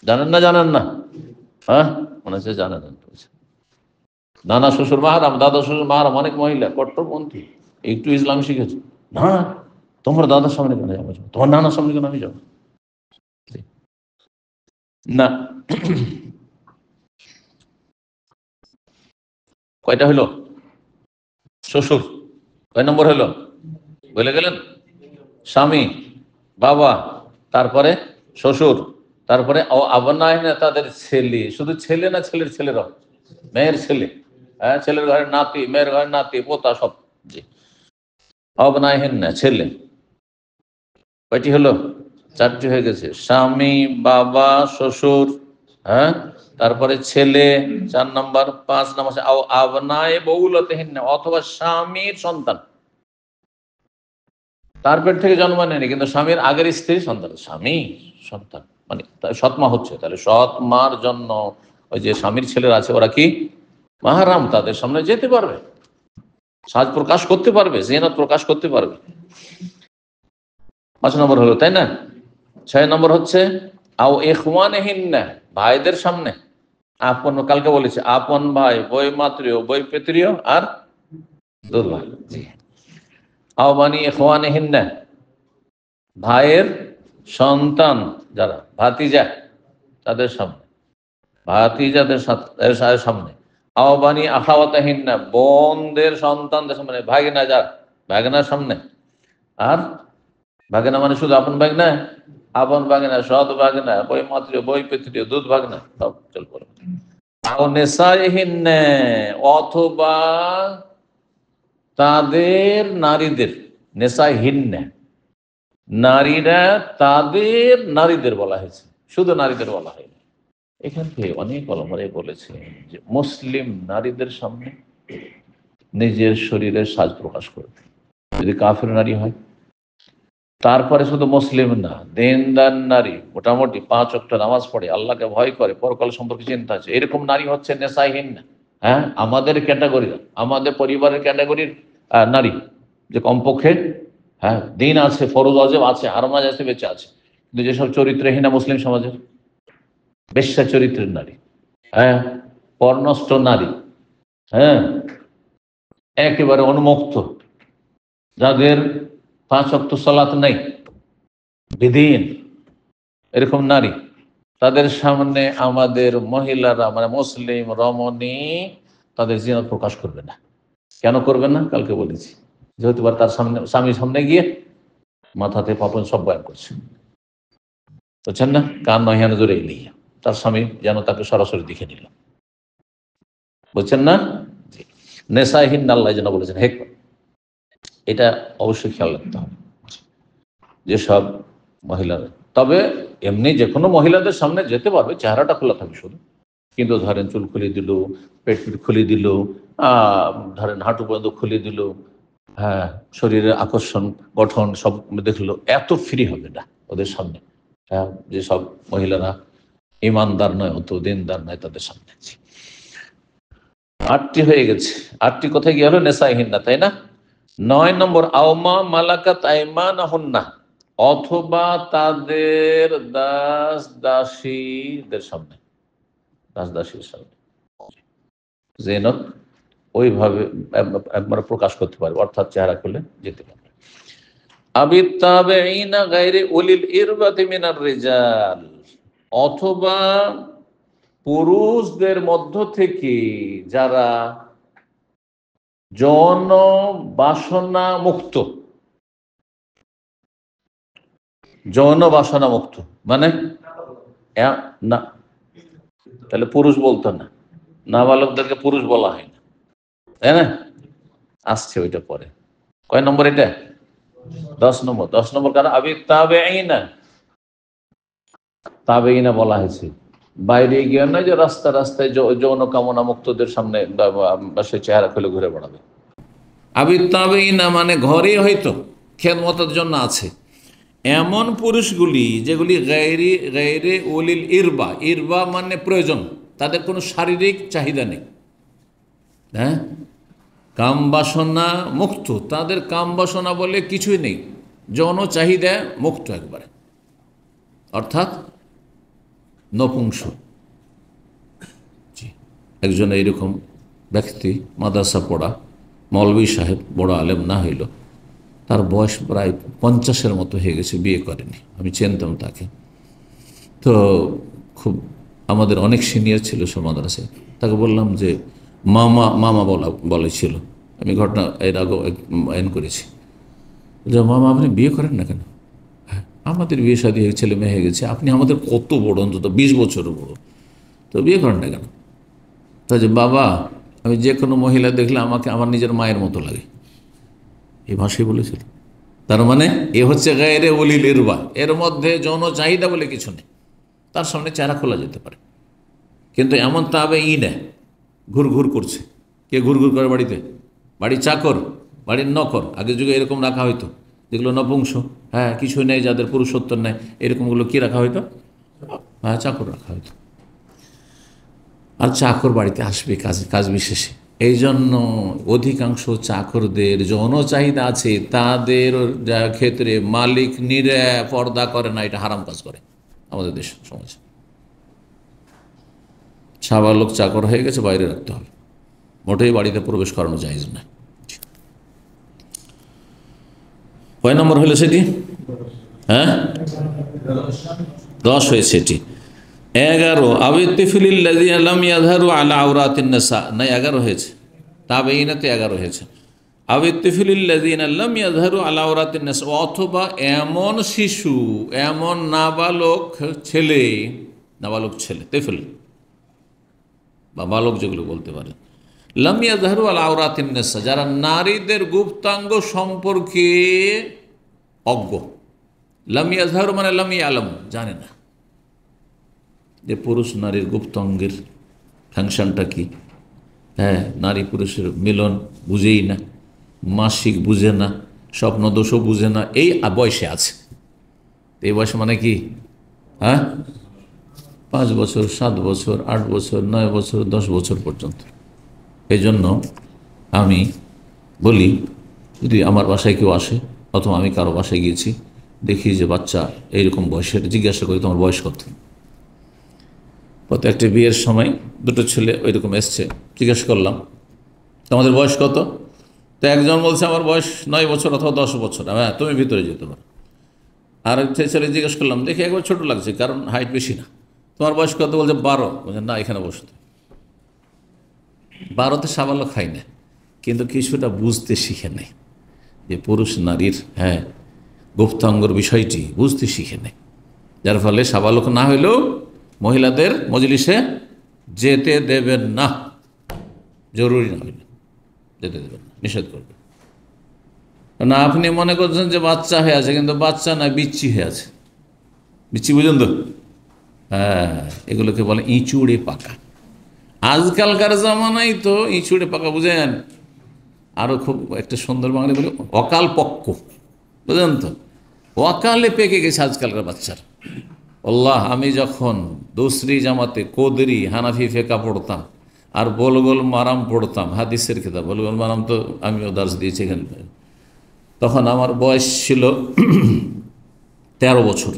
জানেন না? জানেন না? হ্যাঁ মনে হচ্ছে জানেন। নানা শ্বশুর মাহারাম, দাদা শ্বশুর মাহারাম। অনেক মহিলা কট্টরপন্থী, একটু ইসলাম শিখেছে, না তোমার দাদার সামনে কেন যাবো, তোমার নানার সামনে কেন আমি যাবো না। কয়টা হইলো? শ্বশুর কয় নম্বর হইলো বলে গেলেন? স্বামী, বাবা, তারপরে শ্বশুর, তারপরে আবনায় না তাদের ছেলে। শুধু ছেলে না, ছেলের ছেলেরাও, মেয়ের ছেলে, হ্যাঁ ছেলের ঘরের নাতি, মেয়ের ঘরের নাতি, পোতা সব। জি, অবনায়হীন না, ছেলে। কয়টি হলো? 4টি হয়ে গেছে। স্বামী, বাবা, শ্বশুর, হ্যাঁ, তারপরে ছেলে 4 নম্বর। 5 নম্বর আবনায়ে বউলতিহিন্না, অথবা স্বামীর সন্তান, তার পেট থেকে জন্ম নেয়নি কিন্তু স্বামীর আগের স্ত্রীর সন্তান, স্বামী সন্তান মানে সৎ মা হচ্ছে, তাহলে সৎ মার জন্য ওই যে স্বামীর ছেলেরা আছে ওরা কি মাহারাম, তাদের সামনে যেতে পারবে, সাজ প্রকাশ করতে পারবে, জিনাত প্রকাশ করতে পারবে। 5 নম্বর হলো, তাই না? 6 নম্বর হচ্ছে আও ইখওয়ানিহিন্না, ভাইদের সামনে, আপন, কালকে বলেছে আপন ভাই, বই মাতৃয়, বই পেতৃয় আর দুধ ভাই। জি, আও বানি ইখওয়ানিহিন্না, ভাইয়ের সন্তান যারা, ভাতিজা তাদের সামনে, ভাতিজাদের সামনে। আওবানি আখাওয়াতাহিন্না, বোনদের সন্তানদের সামনে, ভাগিনা যারা, ভাগিনার সামনে। আর ভাগিনা মানে শুধু আপন ভাগিনা, আপন ভাগিনা, সৎ ভাগিনা, বই মাতৃ, বই পিতৃ, দুধ ভাগিনা, সব চল পড়ে। আও নেসাইহিন্না, অথবা তাদের নারীদের, নেসাইহিন্না নারীরা, তাদের নারীদের বলা হয়েছে, শুধু নারীদের বলা হয়নি। এখান থেকে অনেক ওলামায়ে বলেছে যে মুসলিম নারীদের সামনে নিজের শরীরের সাজ প্রকাশ করবে, যদি কাফের নারী হয়। তারপরে শুধু মুসলিম না, দিনদার নারী, মোটামুটি 5 ওয়াক্ত নামাজ পড়ে, আল্লাহকে ভয় করে, পরকাল সম্পর্কে চিন্তা আছে, এরকম নারী হচ্ছে নেশাহীন না। হ্যাঁ, আমাদের ক্যাটাগরি, আমাদের পরিবারের ক্যাটাগরির নারী, যে কমপক্ষে হ্যাঁ দিন আছে, ফরজ ওয়াজিব আছে, হারামাজ আছে, বেঁচে আছে, কিন্তু যেসব চরিত্রহীনা মুসলিম সমাজের, বেশ্যা চরিত্রের নারী, হ্যাঁ, পর্নষ্ট নারী, হ্যাঁ, একেবারে উন্মুক্ত, যাদের 5 ওয়াক্ত সালাত নেই, বিধিহীন, এরকম নারী, তাদের সামনে আমাদের মহিলারা মানে মুসলিম রমণী তাদের জিনাত প্রকাশ করবে না। কেন করবে না? কালকে বলেছি, যেহেতু তার সামনে, স্বামীর সামনে গিয়ে মাথাতে পাপন সব বয়ান করছে, বুঝছেন না? কান নহিয়ানো জোরে এলিয়ে তার স্বামী যেন তাকে সরাসরি দেখে নিল, বুঝছেন না? নেশাহীন আল্লাহ যেন বলেছেন হেক, এটা অবশ্যই খেয়াল রাখতে হবে যেসব মহিলারা। তবে এমনি যে কোনো মহিলাদের সামনে যেতে পারবে, চেহারাটা খোলা থাকবে শুধু, কিন্তু ধরেন চুল খুলে দিল, পেট খুলে দিল, ধরেন হাঁটু পর্যন্ত খুলে দিল, হ্যাঁ, শরীরের আকর্ষণ গঠন সব দেখলো, এত ফ্রি হবে না ওদের সামনে। হ্যাঁ, যেসব মহিলারা ইমানদার নয়, অত দিনদার নয়, তাদের সামনে। 8টি হয়ে গেছে। 8টি কোথায় গিয়ে হলো? নেশাহীন না, তাই না? 9 নম্বর আওমা মালাকাত আইমানাহুন্না, অথবা তাদের দাস দাসীদের সামনে, দাস দাসীর সামনে জিনাত ওইভাবে একবার প্রকাশ করতে পারবে, অর্থাৎ চেহারা খুলে যেতে পারবে। আবিত তাবেঈনা গায়রি উলিল ইরবাতি মিনার রিজাল, অথবা পুরুষদের মধ্য থেকে যারা যৌন বাসনা মুক্ত, যৌন বাসনা মুক্ত মানে না, তাহলে পুরুষ বলতো না, নাবালকদেরকে পুরুষ বলা হয় না, তাই না? আসছে ওইটা পরে। কয় নম্বর এটা? 10 নম্বর। 10 নম্বর কারণ আবি তাবেঈনা, তাবেঈনা বলা হয়েছে, বাইরে গিয়ে নয় যে রাস্তা রাস্তায় যৌন কামনা মুক্তদের সামনে সে চেহারা খুলে ঘুরে বেড়াবে। আবি তাবেঈনা মানে ঘরে হয়তো খেদমতের জন্য আছে এমন পুরুষগুলি যেগুলি গায়রি গায়রে উলিল ইরবা, ইরবা মানে প্রয়োজন, তাদের কোনো শারীরিক চাহিদা নেই, হ্যাঁ, কাম বাসনা মুক্ত, তাদের কাম বাসনা বলে কিছুই নেই, যৌন চাহিদা মুক্ত একবারে, অর্থাৎ নপুংস। জি, একজন এইরকম ব্যক্তি, মাদ্রাসা পড়া মৌলভী সাহেব, বড় আলেম না হইল, তার বয়স প্রায় 50-এর মতো হয়ে গেছে, বিয়ে করেনি, আমি চিনতাম তাকে। তো খুব আমাদের অনেক সিনিয়র ছিল সে মাদ্রাসায়, তাকে বললাম যে মামা মামা বলেছিল, আমি ঘটনা এর আগে আইন করেছি, যে মামা আপনি বিয়ে করেন না কেন? হ্যাঁ, আমাদের বিয়ে শাদী হয়ে ছেলে মেয়ে হয়ে গেছে, আপনি আমাদের কত বড়, অন্তত 20 বছরও বড়, তো বিয়ে করেন না কেন? তা যে বাবা, আমি যে কোনো মহিলা দেখলে আমাকে আমার নিজের মায়ের মতো লাগে, এই ভাষায় বলেছিল। তার মানে এ হচ্ছে গায়রে উলিল ইরবা, এর মধ্যে যৌন চাহিদা বলে কিছু নেই, তার সামনে চেহারা খোলা যেতে পারে, কিন্তু এমন তাবে না, ঘুর ঘুর করছে। কে ঘুর ঘুর করে বাড়িতে? বাড়ির চাকর, বাড়ির নকর। আগের যুগে এরকম রাখা হইতো, যেগুলো নপুংস, হ্যাঁ, কিছু নেই, যাদের পুরুষত্ব নেই, এরকমগুলো কি রাখা হইতো? হ্যাঁ, চাকর রাখা হইতো। আর চাকর বাড়িতে আসবে কাজ বিশেষে। এই জন্য অধিকাংশ চাকরদের যৌন চাহিদা আছে, তাদের ক্ষেত্রে মালিক পর্দা করে না, এটা হারাম কাজ করে আমাদের দেশ সমাজে। সাবালক চাকর হয়ে গেছে, বাইরে রাখতে হবে, মোটেই বাড়িতে প্রবেশ করানো জায়েজ না। কয় নম্বর হলো সেটি? হ্যাঁ, 10 হয়েছে এটি। 11 আবিত্তিফিলিল্লাযিনা লাম ইয়াযহারু আলা আওরাতিন নিসা, না 11 হয়েছে, তাবেঈনাতে 11 হয়েছে। আবিত্তিফিলিল্লাযিনা লাম ইয়াযহারু আলা আওরাতিন নিসা, অথবা এমন শিশু, এমন নাবালক ছেলে, নাবালক ছেলে, তেফিল বা বালক যেগুলো বলতে পারে, লাম ইয়াযহারু আলা আওরাতিন নিসা, যারা নারীদের গুপ্তাঙ্গ সম্পর্কে অজ্ঞ। লাম ইয়াযহারু মানে লাম ইয়ালাম, জানে না যে পুরুষ নারীর গুপ্তাঙ্গের ফাংশনটা কি। হ্যাঁ, নারী পুরুষের মিলন বুঝেই না, মাসিক বুঝে না, স্বপ্ন দোষও বুঝে না, এই বয়সে আছে। এই বয়সে মানে কি? হ্যাঁ, 5 বছর, 7 বছর, 8 বছর, 9 বছর, 10 বছর পর্যন্ত। এই জন্য আমি বলি, যদি আমার বাসায় কেউ আসে অথবা আমি কারো বাসায় গিয়েছি, দেখি যে বাচ্চা এইরকম বয়সের, জিজ্ঞাসা করি তোমার বয়স কত। একটা বিয়ের সময় 2টো ছেলে ওইরকম এসছে, জিজ্ঞাসা করলাম তোমাদের বয়স কত? তো একজন বলছে আমার বয়স 9 বছর অথবা 10 বছর। হ্যাঁ, তুমি ভিতরে যেতে পারো। আর একটা ছেলে জিজ্ঞেস করলাম, দেখি একবার ছোট লাগছে, কারণ হাইট বেশি না, তোমার বয়স কত? বলছে 12। বলছে না, এখানে বসতে। 12তে সাবালক খাই না, কিন্তু কিছুটা বুঝতে শিখে নেয় যে পুরুষ নারীর, হ্যাঁ, গুপ্তাঙ্গর বিষয়টি বুঝতে শিখে নেয়, যার ফলে সাবালক না হইলেও মহিলাদের মজলিসে যেতে দেবেন না, জরুরি না হইলে যেতে দেবেন না, নিষেধ করবেন না। আপনি মনে করছেন যে বাচ্চা হয়ে আছে, কিন্তু বাচ্চা না, বিচ্ছি হয়ে আছে। বিচ্ছি বুঝুন তো? হ্যাঁ, এগুলোকে বলে ইঁচুড়ে পাকা। আজকালকার জামানায় তো ইঁচুড়ে পাকা বুঝেন, আরও খুব একটা সুন্দর বাঙালি বলে অকাল পক্ক, বুঝলেন তো? অকালে পেকে গেছে আজকালকার বাচ্চার। আল্লাহ, আমি যখন দোসরি জামাতে কোদরি হানাফি ফেকা পড়তাম আর বলগোল মারাম পড়তাম, হাদিসের কিতাব বলগোল মারাম তো আমিও দার্স দিয়েছি এখানে, তখন আমার বয়স ছিল 13 বছর।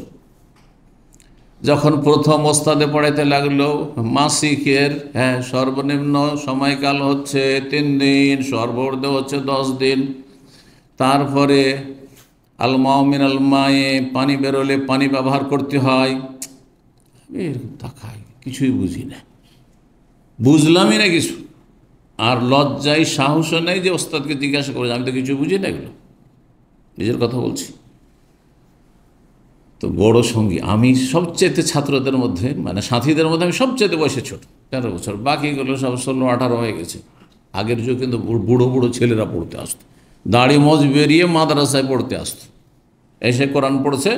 যখন প্রথম ওস্তাদে পড়াইতে লাগলো, মাসিকের, হ্যাঁ, সর্বনিম্ন সময়কাল হচ্ছে 3 দিন, সর্বর্ধ হচ্ছে 10 দিন। তারপরে আলমাও মিনাল মায়ে, পানি বেরোলে পানি ব্যবহার করতে হয়। এরকম তাকাই, কিছুই বুঝি না, বুঝলামই না কিছু। আর লজ্জায় সাহসও নেই যে ওস্তাদকে জিজ্ঞাসা করে, আমি তো কিছু বুঝি না, এগুলো নিজের কথা বলছি। তো বড় সঙ্গী আমি সবচেয়ে, ছাত্রদের মধ্যে মানে সাথীদের মধ্যে আমি সবচেয়ে বয়সে ছোট, 13 বছর। বাকিগুলো সব 16-18 হয়ে গেছে। আগের যুগে কিন্তু বুড়ো বুড়ো ছেলেরা পড়তে আসতো, দাড়ি মজ বেরিয়ে মাদ্রাসায় পড়তে আসতো, এসে কোরআন পড়ছে।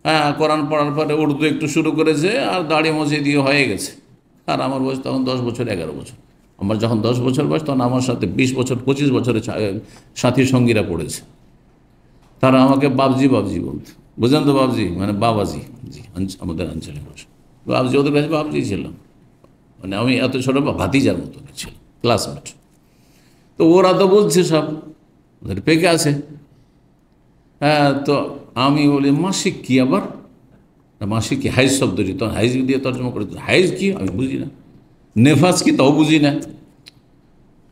হ্যাঁ, কোরআন পড়ার পরে উর্দু একটু শুরু করেছে, আর দাড়ি মজে দিয়ে হয়ে গেছে। আর আমার বয়স তখন 10 বছর, 11 বছর। আমার যখন 10 বছর বয়স, তখন আমার সাথে 20 বছর, 25 বছরের সাথী সঙ্গীরা পড়েছে। তারা আমাকে বাবজি বাবজি বলতো, বুঝলেন তো? বাবজি মানে বাবাজি, জি, আমাদের আঞ্চলিক ভাষা। বাবজি, ওদের কাছে বাবজি ছিলাম, মানে আমি এত ছোট ভাতিজার মতো ছিল, ক্লাসমেট। তো ওরা তো বলছে সব, ওদের পেকে আছে। হ্যাঁ, তো আমি বলি মাসিক কি? আবার মাসিক কি? হাইজ শব্দটি তখন হাইজ দিয়ে তর্জমা করে, হাইজ কি আমি বুঝি না, নেফাজ কি তাও বুঝি না।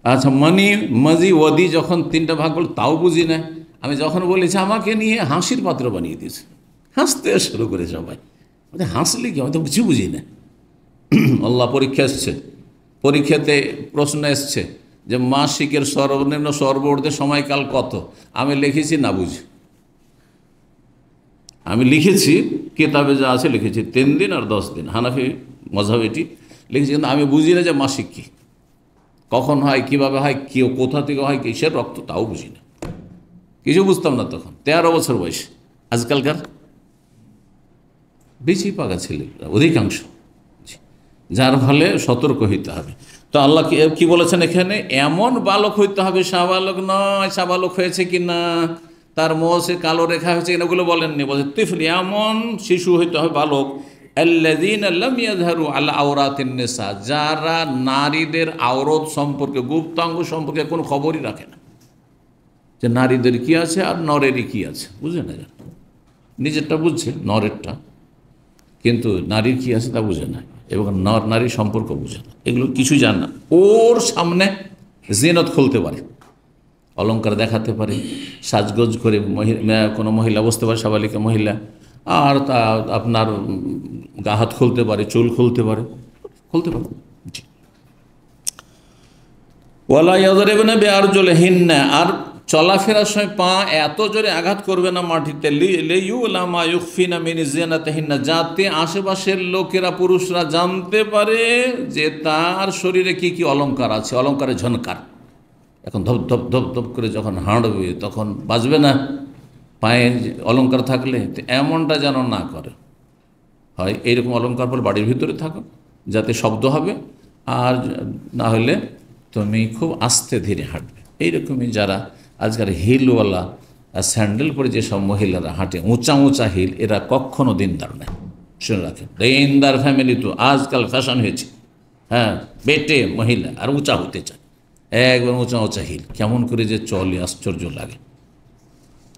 আচ্ছা, মানি মাজি ওয়াদি যখন 3টা ভাগ করল তাও বুঝি না। আমি যখন বলেছি, আমাকে নিয়ে হাসির পাত্র বানিয়ে দিয়েছে, হাসতে শুরু করে সবাই। হাসলে কি? আমি তো কিছু বুঝি না। আল্লাহ, পরীক্ষা এসছে, পরীক্ষাতে প্রশ্ন এসছে যে মাসিকের সর্বনিম্ন সর্বর্ধে সময়কাল কত? আমি লিখেছি না বুঝি। আমি লিখেছি, কিতাবে যা আছে লিখেছি 3 দিন আর 10 দিন, হানাফি মযহাব এটি লিখেছি, কিন্তু আমি বুঝি না যে মাসিক কি, কখন হয়, কিভাবে হয়, কি কোথা থেকে হয়, কিসের রক্ত, তাও বুঝি না, কিছু বুঝতাম না তখন, 13 বছর বয়স। আজকালকার বেশি পাকা ছেলেরা অধিকাংশ, যার ফলে সতর্ক হইতে হবে। তো আল্লাহ কি বলেছেন এখানে, এমন বালক হইতে হবে, শাহবালক নয়। শাহবালক হয়েছে কি না, তার মোছে কালো রেখা হয়েছে কিনা ওগুলো বলেননি, বলছে তিফলি, এমন শিশু হইতে হবে, বালক, আল্লাযীনা লাম ইয়াযহারু আলা আওরাতিন নিসা, যারা নারীদের আওরত সম্পর্কে, গুপ্তাঙ্গ সম্পর্কে কোনো খবরই রাখে না, যে নারীদের কি আছে আর নরেরই কি আছে, বুঝে না। নিজেরটা বুঝছে, নরেরটা, কিন্তু নারীর কি আছে তা বুঝে না, এবং নর নারী সম্পর্ক বুঝে না, এগুলো কিছু জান না। ওর সামনে জিনত খুলতে পারে, অলংকার দেখাতে পারে, সাজগোজ করে কোনো মহিলা বসতে পারে, সাবালিকা মহিলা, আর তা আপনার গা হাত খুলতে পারে, চুল খুলতে পারে, জি। ওয়ালা ইয়াদরিবনা বিআরজুলিহিন্না, আর চলাফেরার সময় পা এত জোরে আঘাত করবে না মাটিতে, লিইউলামা ইউখফিনা মিন জিনাতিহিন্না, যাতে আশেপাশের লোকেরা, পুরুষরা জানতে পারে যে তার শরীরে কি কি অলংকার আছে, অলংকারের ঝনকার। এখন ধপ ধপ ধপ ধপ করে যখন হাঁটবে তখন বাজবে না পায়ে অলংকার থাকলে, তো এমনটা যেন না করে। হয় এইরকম অলংকার পর বাড়ির ভিতরে থাকো, যাতে শব্দ হবে, আর না হলে তুমি খুব আস্তে ধীরে হাঁটবে। এইরকমই যারা আজকাল হিলওয়ালা স্যান্ডেল পরে যেসব মহিলারা হাঁটে, উঁচা উঁচা হিল, এরা কখনো দিনদার নেয়। শুনে রাখেন, দিনদার ফ্যামিলি তো আজকাল ফ্যাশন হয়েছে, হ্যাঁ, বেটে মহিলা আর উঁচা হতে চায়, একবার উঁচা উঁচা হিল, কেমন করে যে চলে, আশ্চর্য লাগে।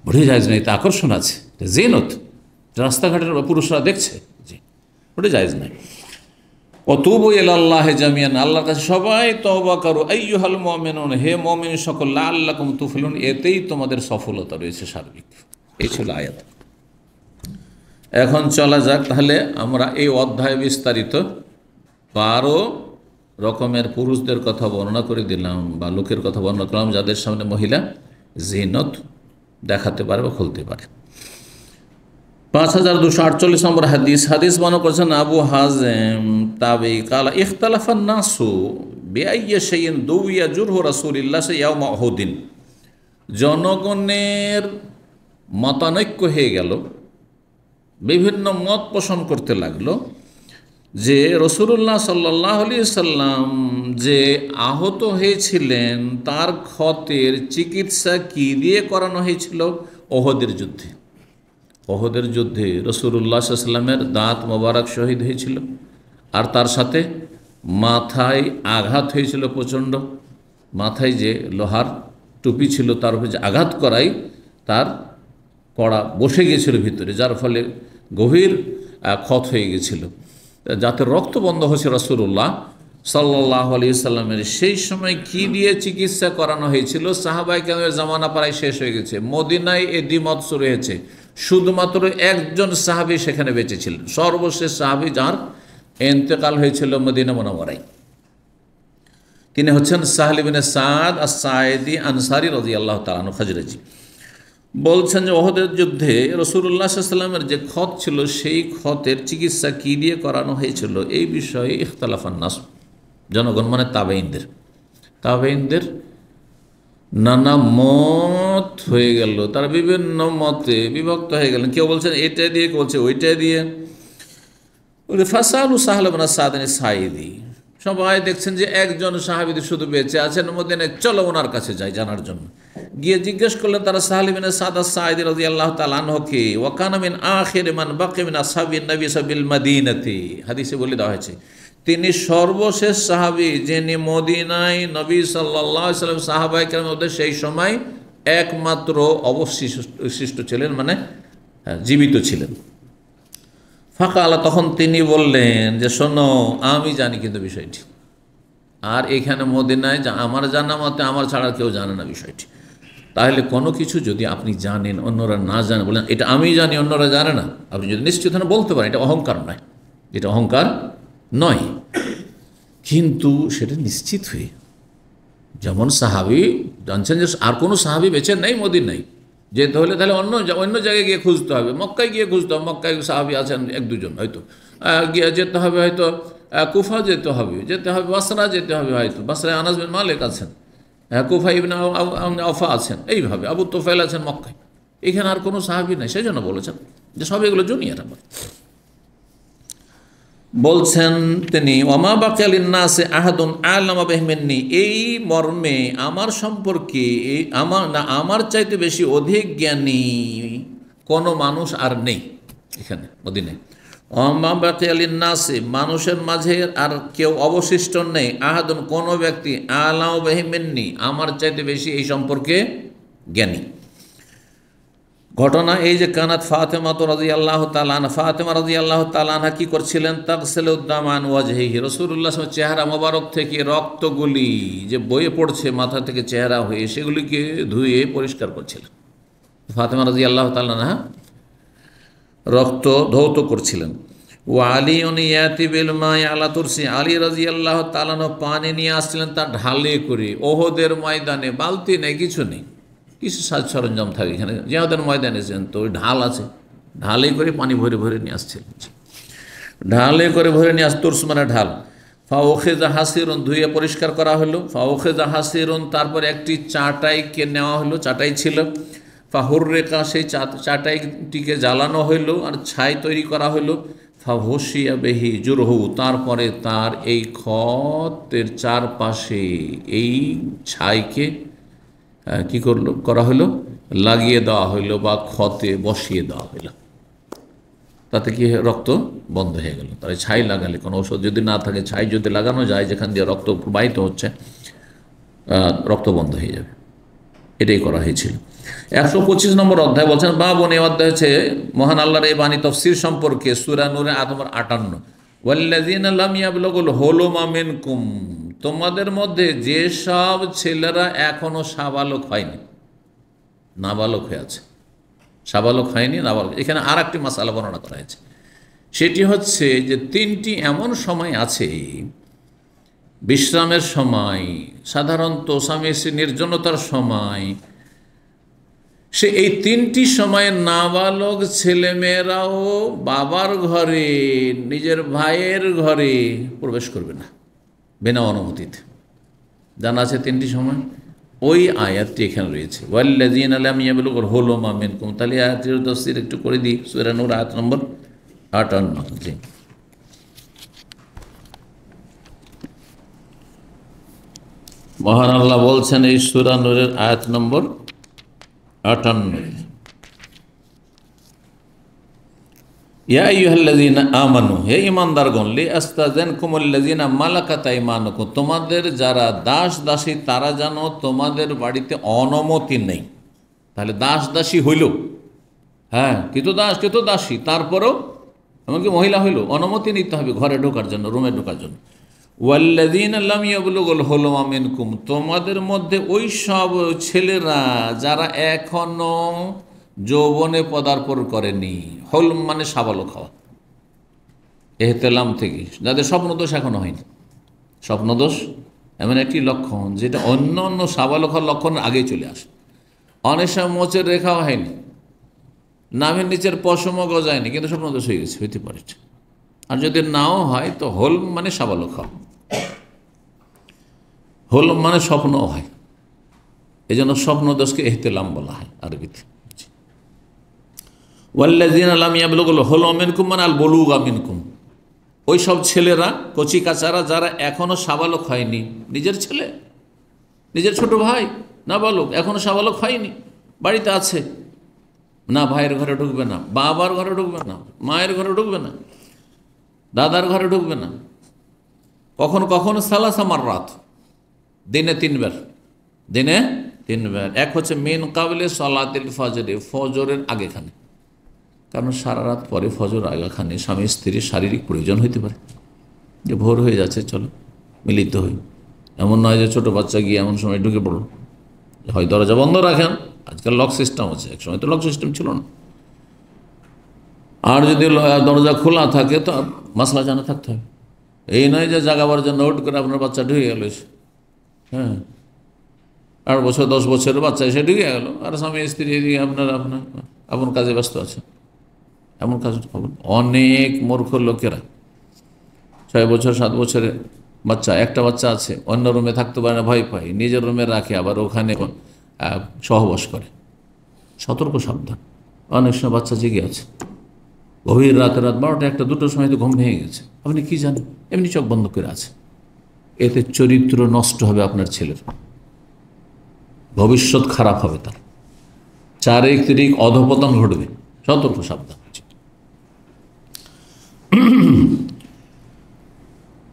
ওটাই জায়েজ নেই, তা আকর্ষণ আছে, জিনত, রাস্তাঘাটের পুরুষরা দেখছে, জি, ওটা জায়েজ নাই। ওয়াতুবু ইলাল্লাহি জামিআন, আল্লাহর কাছে সবাই তওবা করো, আইয়ুহাল মুমিনুন, হে মুমিন সকল, লাআল্লাকুম তুফলিহুন, এতেই তোমাদের সফলতা রয়েছে সার্বিক। এই ছিল আয়াত। এখন চলা যাক তাহলে, আমরা এই অধ্যায়ে বিস্তারিত 12 রকমের পুরুষদের কথা বর্ণনা করে দিলাম, বা লোকের কথা বর্ণনা করলাম যাদের সামনে মহিলা জিনত দেখাতে পারে বা খুলতে পারে। 5248 নম্বর হাদিস বর্ণনা করেছেন আবু হাজেম তাবেঈ, কালা ইখতালাফান নাসু বিআইয়ি শাইইন দুইয়া জুরহু রাসূলিল্লাহ ইয়াউমা উহুদিন, জনগণের মতানৈক্য হয়ে গেল, বিভিন্ন মত পোষণ করতে লাগলো যে রাসূলুল্লাহ সাল্লাল্লাহু আলাইহি সাল্লাম যে আহত হয়েছিলেন তার ক্ষতের চিকিৎসা কি দিয়ে করানো হয়েছিল উহুদের যুদ্ধে। উহুদের যুদ্ধে রাসূলুল্লাহ সাল্লাল্লাহু আলাইহি সাল্লামের দাঁত মোবারক শহীদ হয়েছিল, আর তার সাথে মাথায় আঘাত হয়েছিল প্রচণ্ড, মাথায় যে লোহার টুপি ছিল তার উপরে যে আঘাত করাই তার কড়া বসে গিয়েছিল ভিতরে, যার ফলে গভীর ক্ষত হয়ে গেছিল, যাতে রক্ত বন্ধ হয়েছে রাসূলুল্লাহ সাল্লাল্লাহু আলাইহি সাল্লামের। সেই সময় কি দিয়ে চিকিৎসা করানো হয়েছিল, সাহাবায়ে কেরামের জামানা প্রায় শেষ হয়ে গেছে, মদিনায় এ দ্বিমত শুরু হয়েছে, শুধুমাত্র একজন সাহাবী সেখানে বেঁচে ছিলেন, সর্বশেষ সাহাবী যার ইন্তেকাল হয়েছিল মদিনা মুনাওয়ারায়, তিনি হচ্ছেন সাহল ইবনে সাদ আস-সাঈদী আনসারী রাদিয়াল্লাহু তাআলা আনহু খাজরাজি। বলছেন যে উহুদের যুদ্ধে রাসূলুল্লাহ সাল্লাল্লাহু আলাইহি ওয়াসাল্লামের যে ক্ষত ছিল সেই ক্ষতের চিকিৎসা কি দিয়ে করানো হয়েছিল, এই বিষয়ে ইখতিলাফান নাস, জনগণ মানে তাবেঈনদের নানা মত হয়ে গেল, তারা বিভিন্ন মতে বিভক্ত হয়ে গেলেন, কেউ বলছেন এটা দিয়ে, কেউ বলছে ওইটা দিয়ে। ফাসালু সাহল ইবনে সাদ আস-সাঈদী, সবাই দেখছেন যে একজন সাহাবী শুধু বেঁচে আছেন মদিনায়, চলো ওনার কাছে যাই জানার জন্য। গিয়ে জিজ্ঞেস করলেন তারা সাহল ইবনে সাদ আস-সাঈদী রাদিয়াল্লাহু তাআলা আনহুকে, ওয়া কানা মিন আখির মান বাকি মিন আসহাবিন নবী সাবিল মাদিনাতি, হাদিসে বলে দেওয়া হয়েছে তিনি সর্বশেষ সাহাবী যিনি মদিনায় নবী সাল্লাল্লাহু আলাইহি ওয়াসাল্লাম সাহাবায়ে কেরামের মধ্যে সেই সময় একমাত্র অবশিষ্ট ছিলেন, মানে জীবিত ছিলেন। ফাকালা, তখন তিনি বললেন যে শোনো, আমি জানি কিন্তু বিষয়টি, আর এখানে মদিনায় আমার জানা মতে আমার ছাড়া কেউ জানে না বিষয়টি। তাহলে কোনো কিছু যদি আপনি জানেন অন্যরা না জানে, বলেন এটা আমি জানি অন্যরা জানে না, আপনি যদি নিশ্চিত বলতে পারেন, এটা অহংকার নয়, এটা অহংকার নয়, কিন্তু সেটা নিশ্চিত হয়ে, যেমন সাহাবী জানছেন যে আর কোনো সাহাবী বেঁচে নেই মদিনায়, যেতে হলে তাহলে অন্য জায়গায় গিয়ে খুঁজতে হবে, মক্কায় গিয়ে খুঁজতে হবে, মক্কায় সাহাবী আছেন এক দুজন, হয়তো গিয়ে যেতে হবে, হয়তো কুফা যেতে হবে, বাসরা যেতে হবে, হয়তো বাসরায় আনাস বিন মালিক আছেন, কুফা ইবনে আওফা আছেন, এইভাবে আবু তুফাইল আছেন মক্কায়, এখানে আর কোনো সাহাবী নাই, সেই জন্য বলেছেন যে সব এগুলো জুনিয়র আমার। বলছেন তিনি, ওমা বাকিয়া লিন্নাসি আহাদুন আ'লামা বিহি মিন্নি, এই মর্মে আমার সম্পর্কে আমার চাইতে বেশি অধিক জ্ঞানী কোনো মানুষ আর নেই এখানে মদিনায়। ওমা বাকিয়া লিন্নাসি, মানুষের মাঝে আর কেউ অবশিষ্ট নেই, আহাদুন কোনো ব্যক্তি, আ'লামা বিহি মিন্নি, আমার চাইতে বেশি এই সম্পর্কে জ্ঞানী। ঘটনা এই যে কানাত ফাতেমা তো রাদিয়াল্লাহু তাআলা আনহা, ফাতেমা রাদিয়াল্লাহু তাআলা আনহা কি করছিলেন, তাগসিলু দামা আন ওয়াজহিহি, রাসূলুল্লাহ সাল্লাল্লাহু আলাইহি ওয়াসাল্লাম চেহারা মোবারক থেকে রক্তগুলি যে বয়ে পড়ছে মাথা থেকে চেহারা হয়ে, সেগুলিকে ধুয়ে পরিষ্কার করছিলেন। ফাতেমা রাদিয়াল্লাহু তাআলা আনহা রক্ত ধৌত করছিলেন। ওয়া আলিউন ইয়াতি বিল মাই আলা তুরসি, আলী রাদিয়াল্লাহু তাআলা আনহু পানি নিয়ে আসছিলেন তার ঢালে করে। ওহদের ময়দানে বালতি নেই, কিছু নেই, কিছু সাজ সরঞ্জাম থাকে এখানে, জিহাদের ময়দানে এসেছেন তো ওই ঢাল আছে, ঢালে করে পানি ভরে ভরে নিয়ে আসছিলেন, ঢালে করে ভরে নিয়ে তুরস মানে ঢাল। ফাওখেজা হাসিরুন, ধুয়ে পরিষ্কার করা হলো। ফাওখেজা হাসিরুন, তারপর একটি চাটাইকে নেওয়া হলো, চাটাই ছিল। ফাহুররেকা, সেই চাটাইটিকে জ্বালানো হইল আর ছাই তৈরি করা হইল। ফাহুশিয়া বেহি জুরহু, তারপরে তার এই ক্ষতের চারপাশে এই ছাইকে কি করা হলো, লাগিয়ে দেওয়া হইল বা ক্ষতে বসিয়ে দেওয়া হইল। তাতে কি রক্ত বন্ধ হয়ে গেল। তাই ছাই লাগালে, কোনো ওষুধ যদি না থাকে, ছাই যদি লাগানো যায় যেখান দিয়ে রক্ত প্রবাহিত হচ্ছে, রক্ত বন্ধ হয়ে যাবে। এটাই করা হয়েছিল। 125 নম্বর অধ্যায় বলছেন, বাবুন, এই অধ্যায় হচ্ছে মহান আল্লাহর এই বাণী তফসির সম্পর্কে, সূরা নূরে আয়াত নম্বর 58। ওয়াল্লাযীনা লাম ইয়াবলুগুল হুলুমা মিনকুম, তোমাদের মধ্যে যেসব ছেলেরা এখনো সাবালক হয়নি, নাবালক হয়ে আছে, সাবালক হয়নি, নাবালক। এখানে আর একটি মাসালা বর্ণনা করা হয়েছে, সেটি হচ্ছে যে 3টি এমন সময় আছে, বিশ্রামের সময়, সাধারণত স্বামী স্ত্রী নির্জনতার সময়, সে এই 3টি সময়ে নাবালক ছেলেমেয়েরাও বাবার ঘরে, নিজের ভাইয়ের ঘরে প্রবেশ করবে না বিনা অনুমতিতে। জানা আছে 3টি সময়, ওই আয়াতটি এখানে রয়েছে, ওয়াল্লাযীনা লাম ইয়াবলুগুল হুলুমা মিনকুম। তাহলে আয়াতের তাফসীর একটু করে দিই, সূরা নূর আয়াত নম্বর 58। জি, মহান আল্লাহ বলছেন এই সূরা নূরের আয়াত নম্বর 58, ইয়া আইয়ুহাল্লাযীনা আমানু, হে ঈমানদারগণ, লিআস্তাযানকুমুল্লাযীনা মালাকাত আইমানুকুম, তোমাদের যারা দাস দাসী তারা যেন তোমাদের বাড়িতে অনুমতি নেই। তাহলে দাস দাসী হইল, হ্যাঁ, কিন্তু দাসী, তারপরেও এমনকি মহিলা হইল, অনুমতি নিতে হবে ঘরে ঢোকার জন্য, রুমে ঢোকার জন্য। ওয়াল্লাযীনা লাম ইয়াবলুগুল হুলুমা মিনকুম, তোমাদের মধ্যে ওই সব ছেলেরা যারা এখনো যৌবনে পদার্পণ করেনি। হলম মানে সাবালক হওয়া, এহতেলাম থেকে, যাদের স্বপ্নদোষ এখনো হয়নি। স্বপ্নদোষ এমন একটি লক্ষণ যেটা অন্য অন্য সাবালক হওয়ার লক্ষণের আগেই চলে আসে। অনেক সময় মোচের রেখাও হয়নি, নামের নিচের পশমও গজায়নি, কিন্তু স্বপ্নদোষ হয়ে গেছে, হইতে পারে। আর যদি নাও হয় তো হলম মানে সাবালক হওয়া, হলম মানে স্বপ্নও হয়, এই জন্য স্বপ্নদোষকে এহতেলাম বলা হয় আরবিতে। ওয়াল্লাযীনা লাম ইয়াবলুগুল হুলুমা মিনকুম মানে আল বুলুগা মিনকুম, ওই সব ছেলেরা, কচি কাচারা যারা এখনো সাবালক হয়নি, নিজের ছেলে, নিজের ছোট ভাই নাবালক, এখনো সাবালক হয়নি, বাড়িতে আছে, না ভাইয়ের ঘরে ঢুকবে না, বাবার ঘরে ঢুকবে না, মায়ের ঘরে ঢুকবে না, দাদার ঘরে ঢুকবে না। কখনো কখনো সালাসা মাররাত, দিনে 3 বার, দিনে 3 বার। এক হচ্ছে মিন কাবলে সালাতিল ফজরে, ফজরের আগেখানে, কারণ সারা রাত পরে ফজর আগেখানে স্বামী স্ত্রীর শারীরিক প্রয়োজন হইতে পারে, যে ভোর হয়ে যাচ্ছে, চলো মিলিত হই। এমন নয় যে ছোটো বাচ্চা গিয়ে এমন সময় ঢুকে পড়ল, হয় দরজা বন্ধ রাখেন, আজকাল লক সিস্টেম আছে, এক সময় তো লক সিস্টেম ছিল না। আর যদি দরজা খোলা থাকে তো মাসলা জানা থাকতে হবে, এই নয় যে জাগাবার জন্য নোট করে আপনার বাচ্চা ঢুকে গেল, হ্যাঁ, 8 বছর 10 বছরের বাচ্চা এসে ঢুকে গেল, আর স্বামী স্ত্রী আপনার আপন কাজে ব্যস্ত আছে। এমন কাজ অনেক মূর্খ লোকেরা 6 বছর 7 বছরের বাচ্চা, একটা বাচ্চা আছে, অন্য রুমে থাকতে পারে না, ভয় পায়, নিজের রুমে রাখে, আবার ওখানে সহবাস করে। সতর্ক সাবধান, অনেক সময় বাচ্চা জেগে আছে, গভীর রাতে, রাত 12টা 1টা 2টোর সময় তো ঘুম ভেঙে গেছে, আপনি কি জানেন, এমনি চোখ বন্ধ করে আছে। এতে চরিত্র নষ্ট হবে আপনার ছেলের, ভবিষ্যৎ খারাপ হবে, তার চারিত্রিক অধঃপতন ঘটবে। সতর্ক, সাবধান।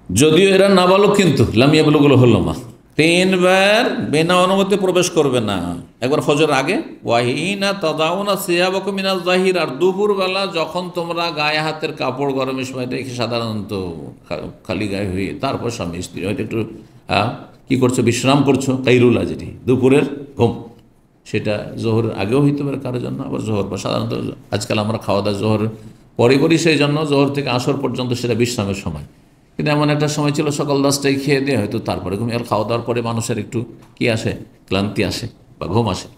যদিও এরা নাবালক, কিন্তু লামিয়াবলুগুলো হলো মা, 3বার বিনা অনুমতি প্রবেশ করবে না। একবার ফজর আগে, ওয়াহিনা তাদাউনা সিয়াবাকুম মিনাজ যাহির, আর দুপুরবেলা যখন তোমরা গায়ে হাতের কাপড় গরমের সময় রেখে সাধারণত খালি গায়ে হয়ে, তারপর স্বামী স্ত্রী হয়তো একটু কি করছো, বিশ্রাম করছো, কাইরুলা যেটি দুপুরের ঘুম, সেটা জোহরের আগেও হইতে পারে কারোর জন্য, আবার জোহর বা সাধারণত আজকাল আমরা খাওয়া দাওয়া জোহর পরে করি, সেই জন্য জোহর থেকে আসর পর্যন্ত সেটা বিশ্রামের সময়। কিন্তু এমন একটা সময় ছিল সকাল 10টায় খেয়ে দিয়ে হয়তো তারপরে ঘুমিয়ে, আর খাওয়া দাওয়ার পরে মানুষের একটু কি আসে, ক্লান্তি আসে বা ঘুম আসে।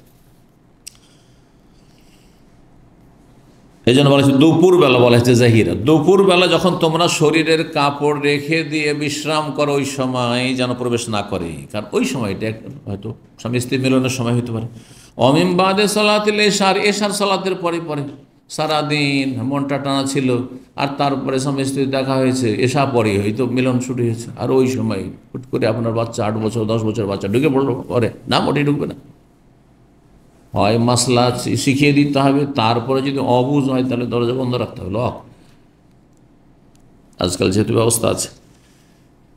এই জন্য বলা হচ্ছে দুপুরবেলা, বলা হচ্ছে জাহিরা, দুপুরবেলা যখন তোমরা শরীরের কাপড় রেখে দিয়ে বিশ্রাম করো, ওই সময় যেন প্রবেশ না করে, কারণ ওই সময়টা হয়তো স্বামী স্ত্রী মিলনের সময় হতে পারে। অমিন বাদে সালাতিল এশার, এশার সালাতের পরে পরে সারাদিন মনটা টানা ছিল, আর তারপরে স্বামী স্ত্রী দেখা হয়েছে, এশা পরে হয়তো মিলন শুরু হয়েছে, আর ওই সময় হুট করে আপনার বাচ্চা 8 বছর 10 বছর বাচ্চা ঢুকে পড়লো, পরে না মোটেই ঢুকবে না, হয় মাসলা শিখিয়ে দিতে হবে, তারপরে যদি অবুঝ হয় তাহলে দরজা বন্ধ রাখতে হবে, লক। আজকাল যেহেতু ব্যবস্থা আছে।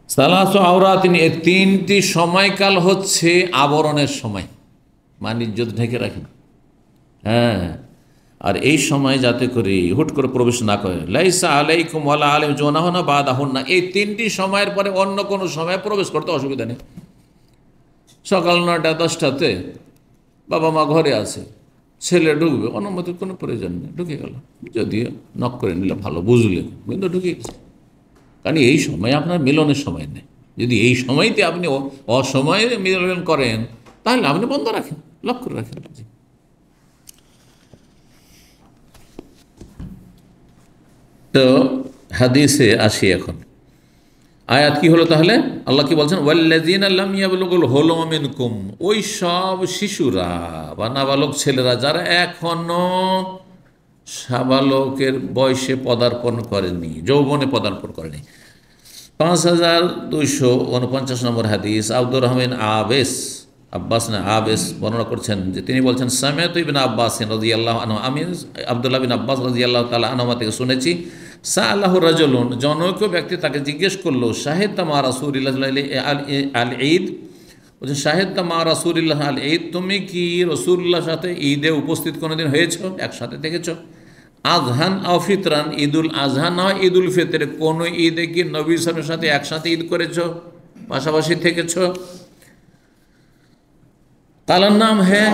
সালাসু আওরাতিন, এই 3টি সময়কাল হচ্ছে আবরণের সময়, মানে ইজ্জত ঢেকে রাখেন। হ্যাঁ, আর এই সময় যাতে করে হুট করে প্রবেশ না করে, লাইসা আলাইকুম ওয়ালা আলাইহিম জুনাহুন বাদাহুন্না, এই 3টি সময়ের পরে অন্য কোনো সময় প্রবেশ করতে অসুবিধা নেই। সকাল 9টা 10টাতে বাবা মা ঘরে আছে, ছেলে ঢুকবে, অনুমতির কোনো প্রয়োজন নেই, ঢুকে গেল, যদিও নক করে নিলে ভালো, বুঝলে, কিন্তু ঢুকে গেছে। কারণ এই সময় আপনার মিলনের সময় নেই। যদি এই সময়তে আপনি অসময়ে মিলন করেন, তাহলে আপনি বন্ধ রাখেন, লক করে রাখেন। তো হাদিসে আসি এখন, আয়াত কি হলো তাহলে? আল্লাহ কি বলছেন? ওয়াল্লাযীনা লাম ইয়াবলুগুল হুলুম মিনকুম, ওই সব শিশুরা বা নাবালক ছেলেরা যারা এখনো সাবালকের বয়সে পদার্পণ করেনি, যৌবনে পদার্পণ করেনি। 5249 নম্বর হাদিস, আব্দুর রহমান আব্বাস বর্ণনা করছেন যে তিনি বলছেন, সামিআতু ইবনে আব্বাস রাদিয়াল্লাহু আনহু, আমি আব্দুল্লাহ বিন আব্বাস রাদিয়াল্লাহু তাআলা আনহুমা থেকে শুনেছি, সাআলাহু রাজুলুন, জনৈক ব্যক্তি তাকে জিজ্ঞেস করলো, শাহিদতা মা রাসূলিল্লাহ আল ঈদ, বলছেন শাহিদতা মা রাসূলিল্লাহ আল ঈদ, তুমি কি রাসূলুল্লাহর সাথে ঈদে উপস্থিত কোনোদিন হয়েছো, একসাথে থেকেছো? আজহান আও ফিতরান, ঈদুল আজহা না ঈদুল ফিতরে, কোন ঈদে কি নবী সাল্লাল্লাহু আলাইহি ওয়াসাল্লামের সাথে একসাথে ঈদ করেছো, পাশাপাশি থেকেছো? কালার নাম, হ্যাঁ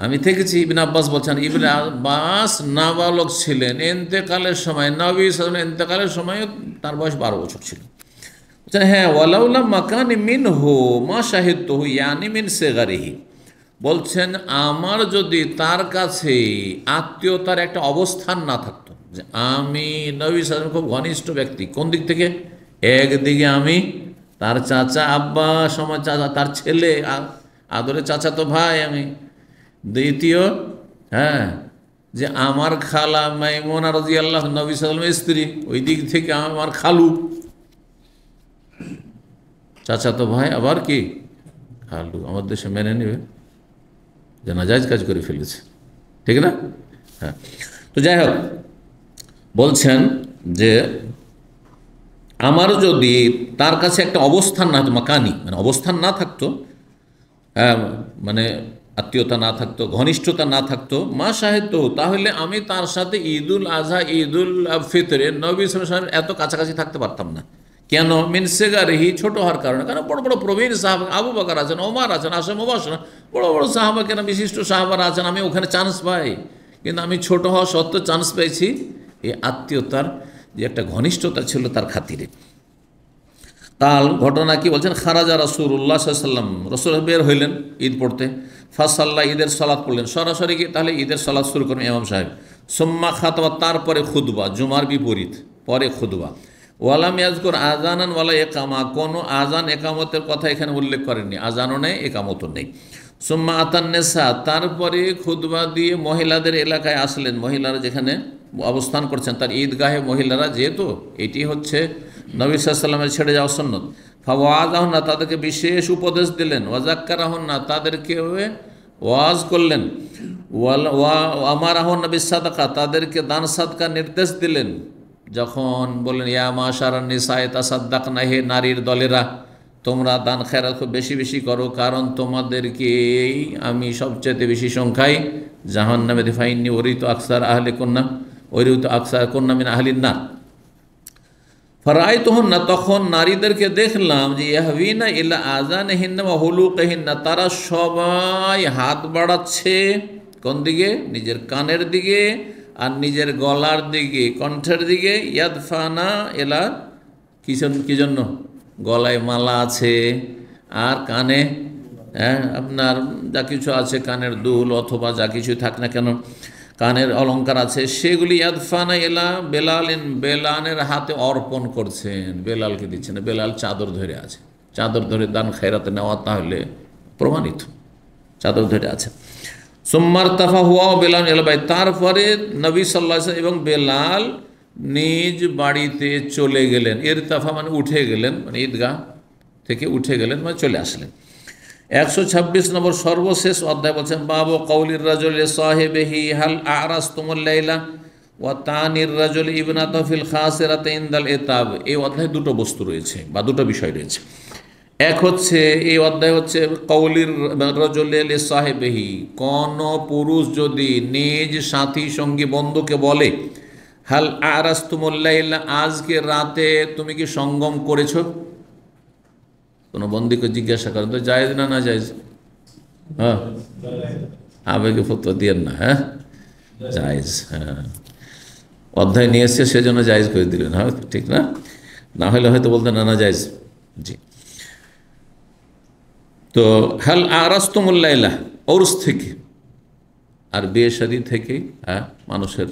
আমি থেকেছি। ইবনে আব্বাস বলছেন, ইবনে আব্বাস নাবালক ছিলেন ইন্তেকালের সময়, নবী সাল্লাল্লাহু আলাইহি ওয়াসাল্লাম ইন্তেকালের সময় তার বয়স 12 বছর ছিল। বলছেন হ্যাঁ, ওয়ালাউলা মাকানি মিনহু মা শাহিদতুহু, ইয়ানি মিন সিগারিহি, বলছেন আমার যদি তার কাছে আত্মীয়তার একটা অবস্থান না থাকতো, যে আমি নবী সাল্লাল্লাহু আলাইহি ওয়াসাল্লাম খুব ঘনিষ্ঠ ব্যক্তি, কোন দিক থেকে? একদিকে আমি তার চাচা, আব্বা সমাজ চাচা, তার ছেলে, আদরে চাচা তো ভাই আমি। দ্বিতীয়, হ্যাঁ, যে আমার খালা মাইমুনা রাদিয়াল্লাহু নবী সাল্লাল্লাহু আলাইহি ওয়াসাল্লামের স্ত্রী, ওই দিক থেকে আমার খালু, চাচা তো ভাই আবার কি খালু, আমার দেশে মেনে নেবে যে নাজায়েজ কাজ করে ফেলেছে, ঠিক না? হ্যাঁ, তো যাই হোক, বলছেন যে আমার যদি তার কাছে একটা অবস্থান না থাকতো, মাকানি মানে অবস্থান না থাকতো, মানে আত্মীয়তা না থাকতো, ঘনিষ্ঠতা না থাকতো, মা শাহিদ, তাহলে আমি তার সাথে ঈদুল আজহা ঈদুল ফিতরে নবী সাল্লাল্লাহু আলাইহি ওয়াসাল্লাম এত কাছাকাছি থাকতে পারতাম না। কেন? মিন সিগারিহি, ছোট হওয়ার কারণে। কারণ বড় বড় প্রবীণ সাহাবা, আবু বকর আছেন, ওমর আছেন, আশা মুবাশশির, বড় বড় সাহাবা, কেন বিশিষ্ট সাহাবারা আছেন, আমি ওখানে চান্স পাই। কিন্তু আমি ছোট হওয়া সত্ত্বেও চান্স পেয়েছি এই আত্মীয়তার যে একটা ঘনিষ্ঠতা ছিল তার খাতিরে। কাল ঘটনা কি বলছেন, খারাজা রাসূলুল্লাহ সাল্লাল্লাহু আলাইহি ওয়াসাল্লাম, রাসূল বের হইলেন ঈদ পড়তে, ফাসাল্লাহ, ঈদের সালাত পড়লেন, সরাসরি কি তাহলে ঈদের সালাত শুরু করবেন ইমাম সাহেব। সুম্মা খাতবা, তারপরে খুতবা, জুমার বিপরীত, পরে খুতবা। ওয়ালাম ইয়াজকুর আযানান ওয়ালা ইকামা, কোনো আজান একামতের কথা এখানে উল্লেখ করেননি, আজানও নেই একামতও নেই। সুম্মা আতান্নেসা, তারপরে খুতবা দিয়ে মহিলাদের এলাকায় আসলেন। মহিলারা যেখানে অবস্থান করছেন তার ঈদগাহে মহিলারা, যেহেতু এটি হচ্ছে নবী সাল্লাল্লাহু আলাইহি ওয়াসাল্লামের ছেড়ে যাওয়ার সুন্নত, ফাওয়াযাহুন্না, তাদেরকে বিশেষ উপদেশ দিলেন, ওয়াযাক্কারাহুন্না, তাদেরকে ওয়াজ করলেন, ওয়া আমারাহুন্না বিসসাদাকা, তাদেরকে দান সাদকা নির্দেশ দিলেন। যখন বললেন ইয়া মাশারান নিসায়ে তাসাদ্দাকনা, হে নারীর দলেরা, তোমরা দান খেরাত খুব বেশি বেশি করো, কারণ তোমাদেরকেই আমি সবচেয়ে বেশি সংখ্যায় জাহান্নামে ফাইন্নি ওরিতু আকসার আহলে কন্যা, ওরিতু আকসার কন্যা মিন আহলিন নার। ফারাআইতুহুন্না, তখন নারীদেরকে দেখলাম যে ইয়াহবিনা ইলা আযানিহিন্না ওয়া হুলুকিহিন্না, তারা সবাই হাত বাড়াচ্ছে কোন দিকে? নিজের কানের দিকে আর নিজের গলার দিকে, কণ্ঠের দিকে। ইয়াদফানা এলা, কি জন্য? গলায় মালা আছে আর কানে আপনার যা কিছু আছে, কানের দুল অথবা যা কিছু থাক না কেন, কানের অলংকার আছে, সেগুলি ইয়াদফানা এলা বেলালিন, বেলালের হাতে অর্পণ করছেন। বেলালকে দিচ্ছেন, বেলাল চাদর ধরে আছে, চাদর ধরে দান খেরাতে নেওয়া তাহলে প্রমাণিত, চাদর ধরে আছে। সুম্মার তাফা হুয়া বেলাল এলাবাই, তারপরে নবী সাল্লাল্লাহু আলাইহি ওয়াসাল্লাম এবং বেলাল নিজ বাড়িতে চলে গেলেন। ইরতাফা মানে উঠে গেলেন, মানে ঈদগাহ থেকে উঠে গেলেন, মানে চলে আসলেন। 126 নম্বর সর্বশেষ অধ্যায় বলছেন বাবু কওলির রাজুল সাহিবিহি হাল আরাসতুমুল লাইলা ওয়া তানির রাজুল ইবনাতাহু ফিল খাসিরাতি ইনদাল ইতাব। এই অধ্যায়ে দুটো বস্তু রয়েছে বা দুটো বিষয় রয়েছে। এক হচ্ছে, এই অধ্যায় হচ্ছে কওলির রাজুল সাহিবিহি, কোন পুরুষ যদি নিজ সাথী সঙ্গী বন্ধুকে বলে হাল আরাসতুমুল লাইলা, আজকে রাতে তুমি কি সঙ্গম করেছো? কোনো বন্দীকে জিজ্ঞাসা করেন তো জায়েজ না না জায়েজ? হ্যাঁ, আবেগে ফতোয়া দিয়েন না। হ্যাঁ, জায়েজ। হ্যাঁ, অধ্যায় নিয়ে এসছে সেজন্য জায়েজ করে দিলেন। হ্যাঁ, ঠিক না? না হলে হয়তো বলতেন না না জায়েজ। জি, তো হাল আরাসতুমুল লাইলা ওরস থেকে আর বিয়ে শাদী থেকে, হ্যাঁ, মানুষের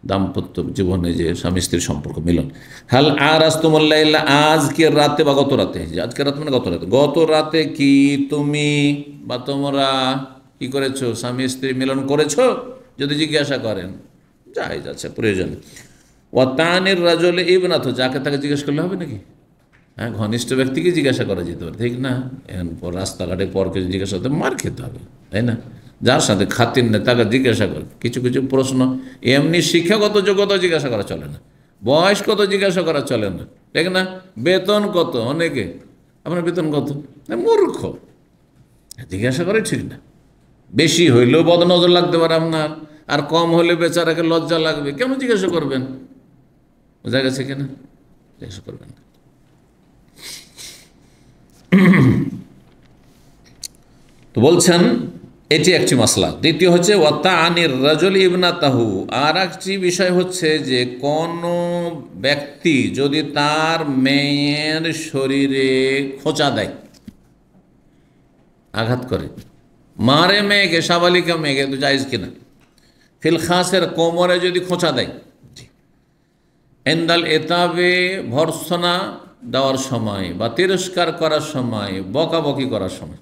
দাম্পত্য জীবনে যে স্বামী স্ত্রীর সম্পর্ক মিলন। হাল আরাসতুমুল লাইলা, আজকের রাতে বা গত রাতে, আজকের রাতে মানে গত রাতে, গত রাতে কি তুমি বা তোমরা কি করেছো? স্বামী স্ত্রী মিলন করেছো? যদি জিজ্ঞাসা করেন জায়েজ আছে, প্রয়োজন। ওয়া তানির রাজুল ইবনাতাহু, যাকে তাকে জিজ্ঞেস করলে হবে নাকি? হ্যাঁ, ঘনিষ্ঠ ব্যক্তিকে জিজ্ঞাসা করা যেতে পারে, ঠিক না? এখন রাস্তাঘাটে পরকে জিজ্ঞাসা করতে মার খেতে হবে, তাই না? যার সাথে খাতির নেই তাকে জিজ্ঞাসা করে। কিছু কিছু প্রশ্ন এমনি শিক্ষাগত যোগ্যতা জিজ্ঞাসা করা চলে না, বয়স কত জিজ্ঞাসা করা চলে না, ঠিক না? বেতন কত, অনেকে আপনার বেতন কত, মূর্খ, জিজ্ঞাসা করে ঠিক না। বেশি হইলেও বদনজর লাগতে পারে আপনার, আর কম হলে বেচারাকে লজ্জা লাগবে, কেন জিজ্ঞাসা করবেন? বোঝা গেছে কিনা? জিজ্ঞাসা করবেন না। তো বলছেন এটি একটি মাসলা। দ্বিতীয় হচ্ছে ওয়াতা আনির রাজুল ইবনাতাহু, আর একটি বিষয় হচ্ছে যে কোন ব্যক্তি যদি তার মেয়ের শরীরে খোঁচা দেয়, আঘাত করে, মারে মেয়েকে, সাবালিকা মেয়েকে, তো জায়েজ কিনা? ফিল খাসের, কোমরে যদি খোঁচা দেয়, ইনদাল ইতাবে, ভর্ৎসনা দেওয়ার সময় বা তিরস্কার করার সময়, বকাবকি করার সময়,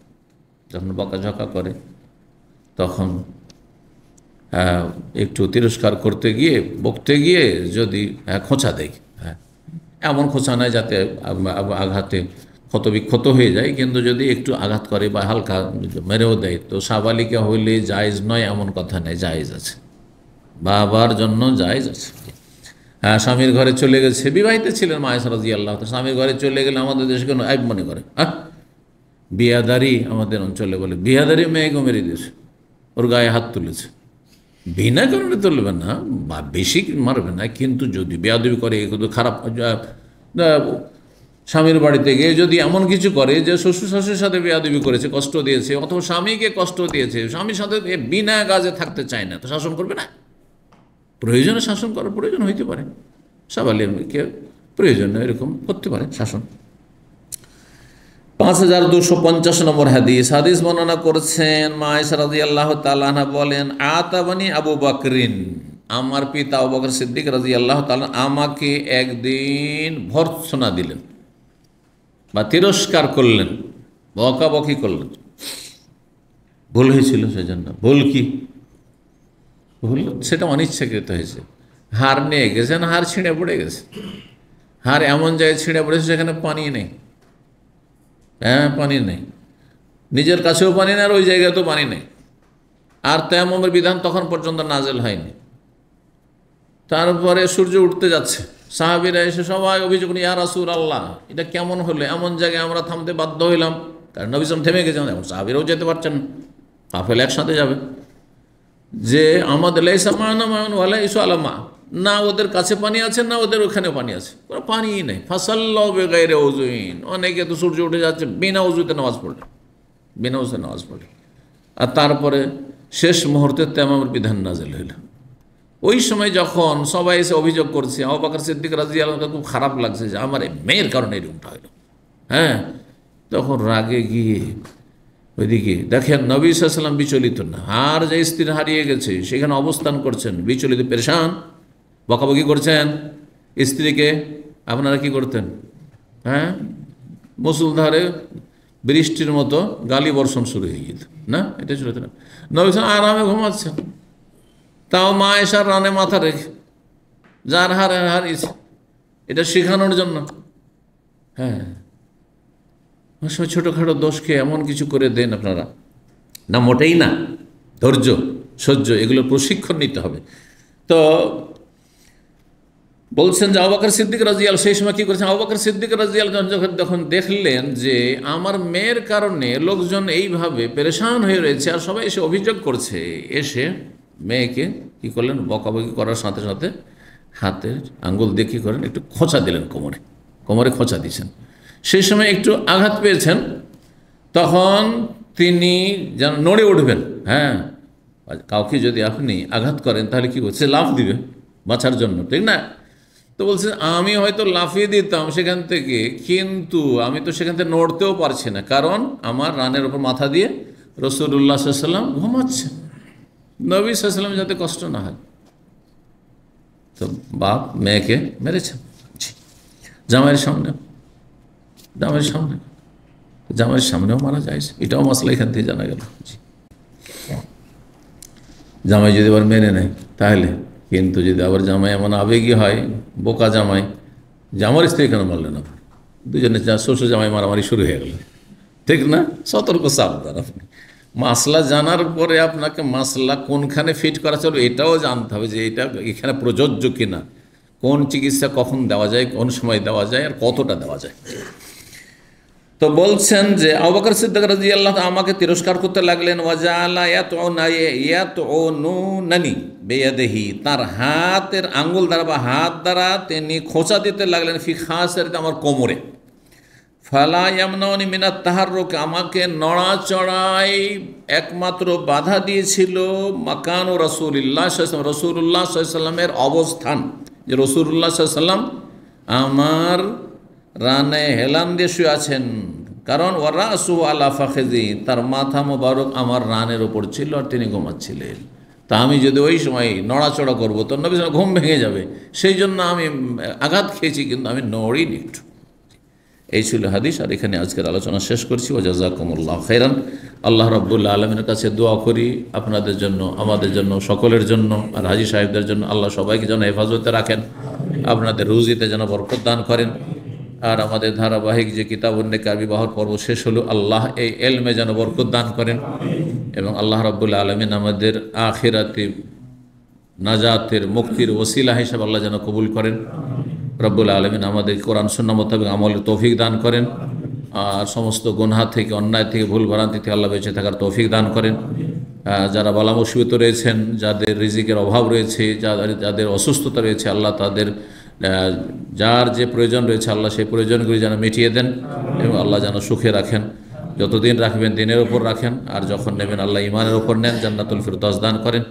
যখন বকাঝকা করে তখন একটু তিরস্কার করতে গিয়ে, বকতে গিয়ে যদি খোঁচা দেয়, হ্যাঁ, এমন খোঁচা নয় যাতে আঘাতে ক্ষত বিক্ষত হয়ে যায়, কিন্তু যদি একটু আঘাত করে বা হালকা মেরেও দেয়, তো সাবালিকা হইলে জায়েজ নয় এমন কথা নেই, জায়েজ আছে, বাবার জন্য জায়েজ আছে। হ্যাঁ, স্বামীর ঘরে চলে গেছে, বিবাহিত ছিলেন মা আয়েশা রাদিয়াল্লাহু তাআলা, স্বামীর ঘরে চলে গেলে আমাদের দেশে কোনো আইব মনে করে, বিয়াদারি, আমাদের অঞ্চলে বলে বিয়াদারি, মেয়েকে মেরে দিয়েছে, ওর গায়ে হাত তুলেছে, বিনা কারণে তুলবে না বা বেশি মারবে না, কিন্তু যদি বেয়াদবি করে, কিন্তু খারাপ, স্বামীর বাড়িতে গিয়ে যদি এমন কিছু করে যে শ্বশুর শাশুড়ির সাথে বেয়াদবি করেছে, কষ্ট দিয়েছে, অথবা স্বামীকে কষ্ট দিয়েছে, স্বামীর সাথে বিনা কাজে থাকতে চায় না, তো শাসন করবে না? প্রয়োজনে শাসন করার প্রয়োজন হইতে পারে, সাবালিকে প্রয়োজনে এরকম করতে পারে শাসন। 5250 নম্বর হাদিস। হাদিস বর্ণনা করছেন মা আয়েশা রাদিয়াল্লাহু তাআলা আনহা বলেন, আতাবানি আবু বকরিন, আমার পিতা আবু বকর সিদ্দিক রাদিয়াল্লাহু তাআলা আমাকে একদিন ভর্ৎসনা দিলেন বা তিরস্কার করলেন, বকাবকি করলেন। ভুল হয়েছিল সেজন্য। ভুল কি? ভুল সেটা অনিচ্ছাকৃত হয়েছে। হার নিয়ে গেছেন, হার ছিঁড়ে পড়ে গেছে। হার এমন জায়গায় ছিঁড়ে পড়েছে সেখানে পানি নেই। হ্যাঁ, পানি নেই, নিজের কাছেও পানি নেই, আর ওই জায়গাতেও পানি নেই। আর তায়াম্মুমের বিধান তখন পর্যন্ত নাজেল হয়নি। তারপরে সূর্য উঠতে যাচ্ছে, সাহাবীরা এসে সবাই অভিযোগ নিয়ে, ইয়া রাসূলুল্লাহ, এটা কেমন হলো? এমন জায়গায় আমরা থামতে বাধ্য হইলাম, কারণ নবী সাল্লাল্লাহু আলাইহি ওয়াসাল্লাম থেমে গেছেন, এখন সাহাবীরাও যেতে পারছেন না, কাফেলা একসাথে যাবে। যে আমাদের লাইসা মা'না মা'ন ওয়া লাইসা আলা মা, না ওদের কাছে পানি আছে না ওদের ওখানে পানি আছে, কোনো পানিই নেই। ফাসাল্লাহু বিগাইরি উযুইন, অনেকে তো সূর্য উঠে যাচ্ছে বিনা উযুতে নামাজ পড়ে, বিনা উযুতে নামাজ পড়ে। আর তারপরে শেষ মুহূর্তে তায়াম্মুমের বিধান নাযিল হইল। ওই সময় যখন সবাই এসে অভিযোগ করছে, আবু বকর সিদ্দিক রাদিয়াল্লাহু আনহু খুব খারাপ লাগছে যে আমার এই মেয়ের কারণে এরকমটা হইল। হ্যাঁ, তখন রাগে গিয়ে ওইদিকে দেখেন নবী সাল্লাল্লাহু আলাইহি ওয়াসাল্লাম বিচলিত না, আর যে স্ত্রী হারিয়ে গেছে সেখানে অবস্থান করছেন বিচলিত, পেরেশান, বকাবকি করছেন স্ত্রীকে। আপনারা কি করতেন? হ্যাঁ, মুষলধারে বৃষ্টির মতো গালি বর্ষণ শুরু হয়ে যেত না, এটা ছিল না। নবী সাল্লাল্লাহু আরামে ঘুমাচ্ছেন, তাও মা এসার রানে মাথা রেখে, যার হারে হারিয়েছে, এটা শেখানোর জন্য। হ্যাঁ, ছোটোখাটো দোষকে এমন কিছু করে দেন আপনারা, না মোটেই না। ধৈর্য, সহ্য, এগুলো প্রশিক্ষণ নিতে হবে। তো বলছেন যে আবু বকর সিদ্দিক রাদিয়াল্লাহু, সেই সময় কি করেছেন, আবু বকর সিদ্দিক রাদিয়াল্লাহু যখন দেখলেন যে আমার মেয়ের কারণে লোকজন এইভাবে পেরেশান হয়ে রয়েছে আর সবাই এসে অভিযোগ করছে, এসে মেয়েকে কি করলেন, বকাবকি করার সাথে সাথে হাতের আঙ্গুল দিয়ে কি করেন, একটু খোঁচা দিলেন, কোমরে কোমরে খোঁচা দিয়েছেন। সেই সময় একটু আঘাত পেয়েছেন, তখন তিনি যেন নড়ে উঠবেন। হ্যাঁ, কাউকে যদি আপনি আঘাত করেন তাহলে কি করছে, লাফ দিবে বাঁচার জন্য, ঠিক না? তো বলছে আমি হয়তো লাফিয়ে দিতাম সেখান থেকে, কিন্তু আমি তো সেখান থেকে নড়তেও পারছি না, কারণ আমার রানের ওপর মাথা দিয়ে রাসূলুল্লাহ সাল্লাল্লাহু আলাইহি ওয়াসাল্লাম ঘুমাচ্ছে, নবী সাল্লাল্লাহু আলাইহি ওয়াসাল্লাম যাতে কষ্ট না হয়। তো বাপ মেয়েকে মেরেছেন জামাইয়ের সামনে, জামাইয়ের সামনে, জামাইয়ের সামনেও মারা যায়, এটাও মাসলা এখান থেকে জানা গেল। জামাই যদি আবার মেনে নেয় তাহলে, কিন্তু যদি আবার জামাই এমন আবেগী হয়, বোকা জামাই, যে আমার স্ত্রী কেন মারলেন, আপনি দুজনে শ্বশুর জামাই মারামারি শুরু হয়ে গেল, ঠিক না? সতর্ক, সাবধান। আপনি মাসলা জানার পরে আপনাকে মাসলা কোনখানে ফিট করা চলবে এটাও জানতে হবে, যে এটা এখানে প্রযোজ্য কিনা, কোন চিকিৎসা কখন দেওয়া যায়, কোন সময় দেওয়া যায়, আর কতটা দেওয়া যায়। তো বলছেন যে আবু বকর সিদ্দিক রাদিয়াল্লাহু তাআলা আমাকে তিরস্কার করতে লাগলেন, ওয়াজালা ইয়াতুনানি বিয়াদিহি, তার হাতের আঙ্গুল দ্বারা বা হাত দ্বারা তিনি খোঁচা দিতে লাগলেন, ফি খাসিরাতি, আমার কোমরে। ফালা ইয়ামনাউনি মিনাত তাহাররুক, আমাকে নড়াচড়ায় একমাত্র বাধা দিয়েছিল মাকানু রাসূলিল্লাহ সাল্লাল্লাহু আলাইহি ওয়াসাল্লাম, রাসূলুল্লাহ সাল্লাল্লাহু আলাইহি ওয়াসাল্লামের অবস্থান, যে রাসূলুল্লাহ সাল্লাল্লাহু আলাইহি ওয়াসাল্লাম আমার রানে হেলান দিয়ে শুয়ে আছেন, কারণ ওয়ারাসু আলা ফাখিযি, তার মাথা মোবারক আমার রানের ওপর ছিল আর তিনি ঘুমাচ্ছিলেন। তা আমি যদি ওই সময় নড়াচড়া করবো তো নবী সাল্লাল্লাহু আলাইহি ওয়াসাল্লাম ঘুম ভেঙে যাবে, সেই জন্য আমি আঘাত খেয়েছি, কিন্তু আমি নড়িনি একটু। এই ছিল হাদিস। আর এখানে আজকের আলোচনা শেষ করছি। ওয়া জাযাকুমুল্লাহু খাইরান। আল্লাহ রাব্বুল আলামিনের কাছে দোয়া করি আপনাদের জন্য, আমাদের জন্য, সকলের জন্য, আর হাজী সাহেবদের জন্য, আল্লাহ সবাইকে যেন হেফাজতে রাখেন, আপনাদের রুজিতে যেন বরকত দান করেন। আর আমাদের ধারাবাহিক যে কিতাবুন্নেকার বিবাহ পর্ব শেষ হলো, আল্লাহ এই এলমে যেন বরকত দান করেন, এবং আল্লাহ রাব্বুল আলামিন আমাদের আখিরাতে নাজাতের, মুক্তির ওসিলা হিসাবে আল্লাহ যেন কবুল করেন। রব্বুল আলামিন আমাদের কোরআন সুন্নাহ মোতাবেক আমলের তৌফিক দান করেন, আর সমস্ত গুনাহ থেকে, অন্যায় থেকে, ভুল ভ্রান্তি থেকে আল্লাহ বেঁচে থাকার তৌফিক দান করেন। যারা বালা মুসিবত রয়েছেন, যাদের রিজিকের অভাব রয়েছে, যাদের অসুস্থতা রয়েছে, আল্লাহ তাদের যার যে প্রয়োজন রয়েছে আল্লাহ সেই প্রয়োজনগুলি যেন মিটিয়ে দেন, এবং আল্লাহ যেন সুখে রাখেন। যতদিন রাখবেন দিনের ওপর রাখেন, আর যখন নেবেন আল্লাহ ইমানের ওপর নেন, জান্নাতুল ফিরদাউস দান করেন।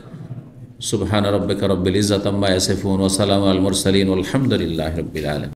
সুবহান রাব্বিকা রাব্বিল ইজ্জাতি আম্মা ইয়াসিফুন ওয়া সালামুন আলাল মুরসালিন ওয়ালহামদুলিল্লাহি রাব্বিল আলামিন।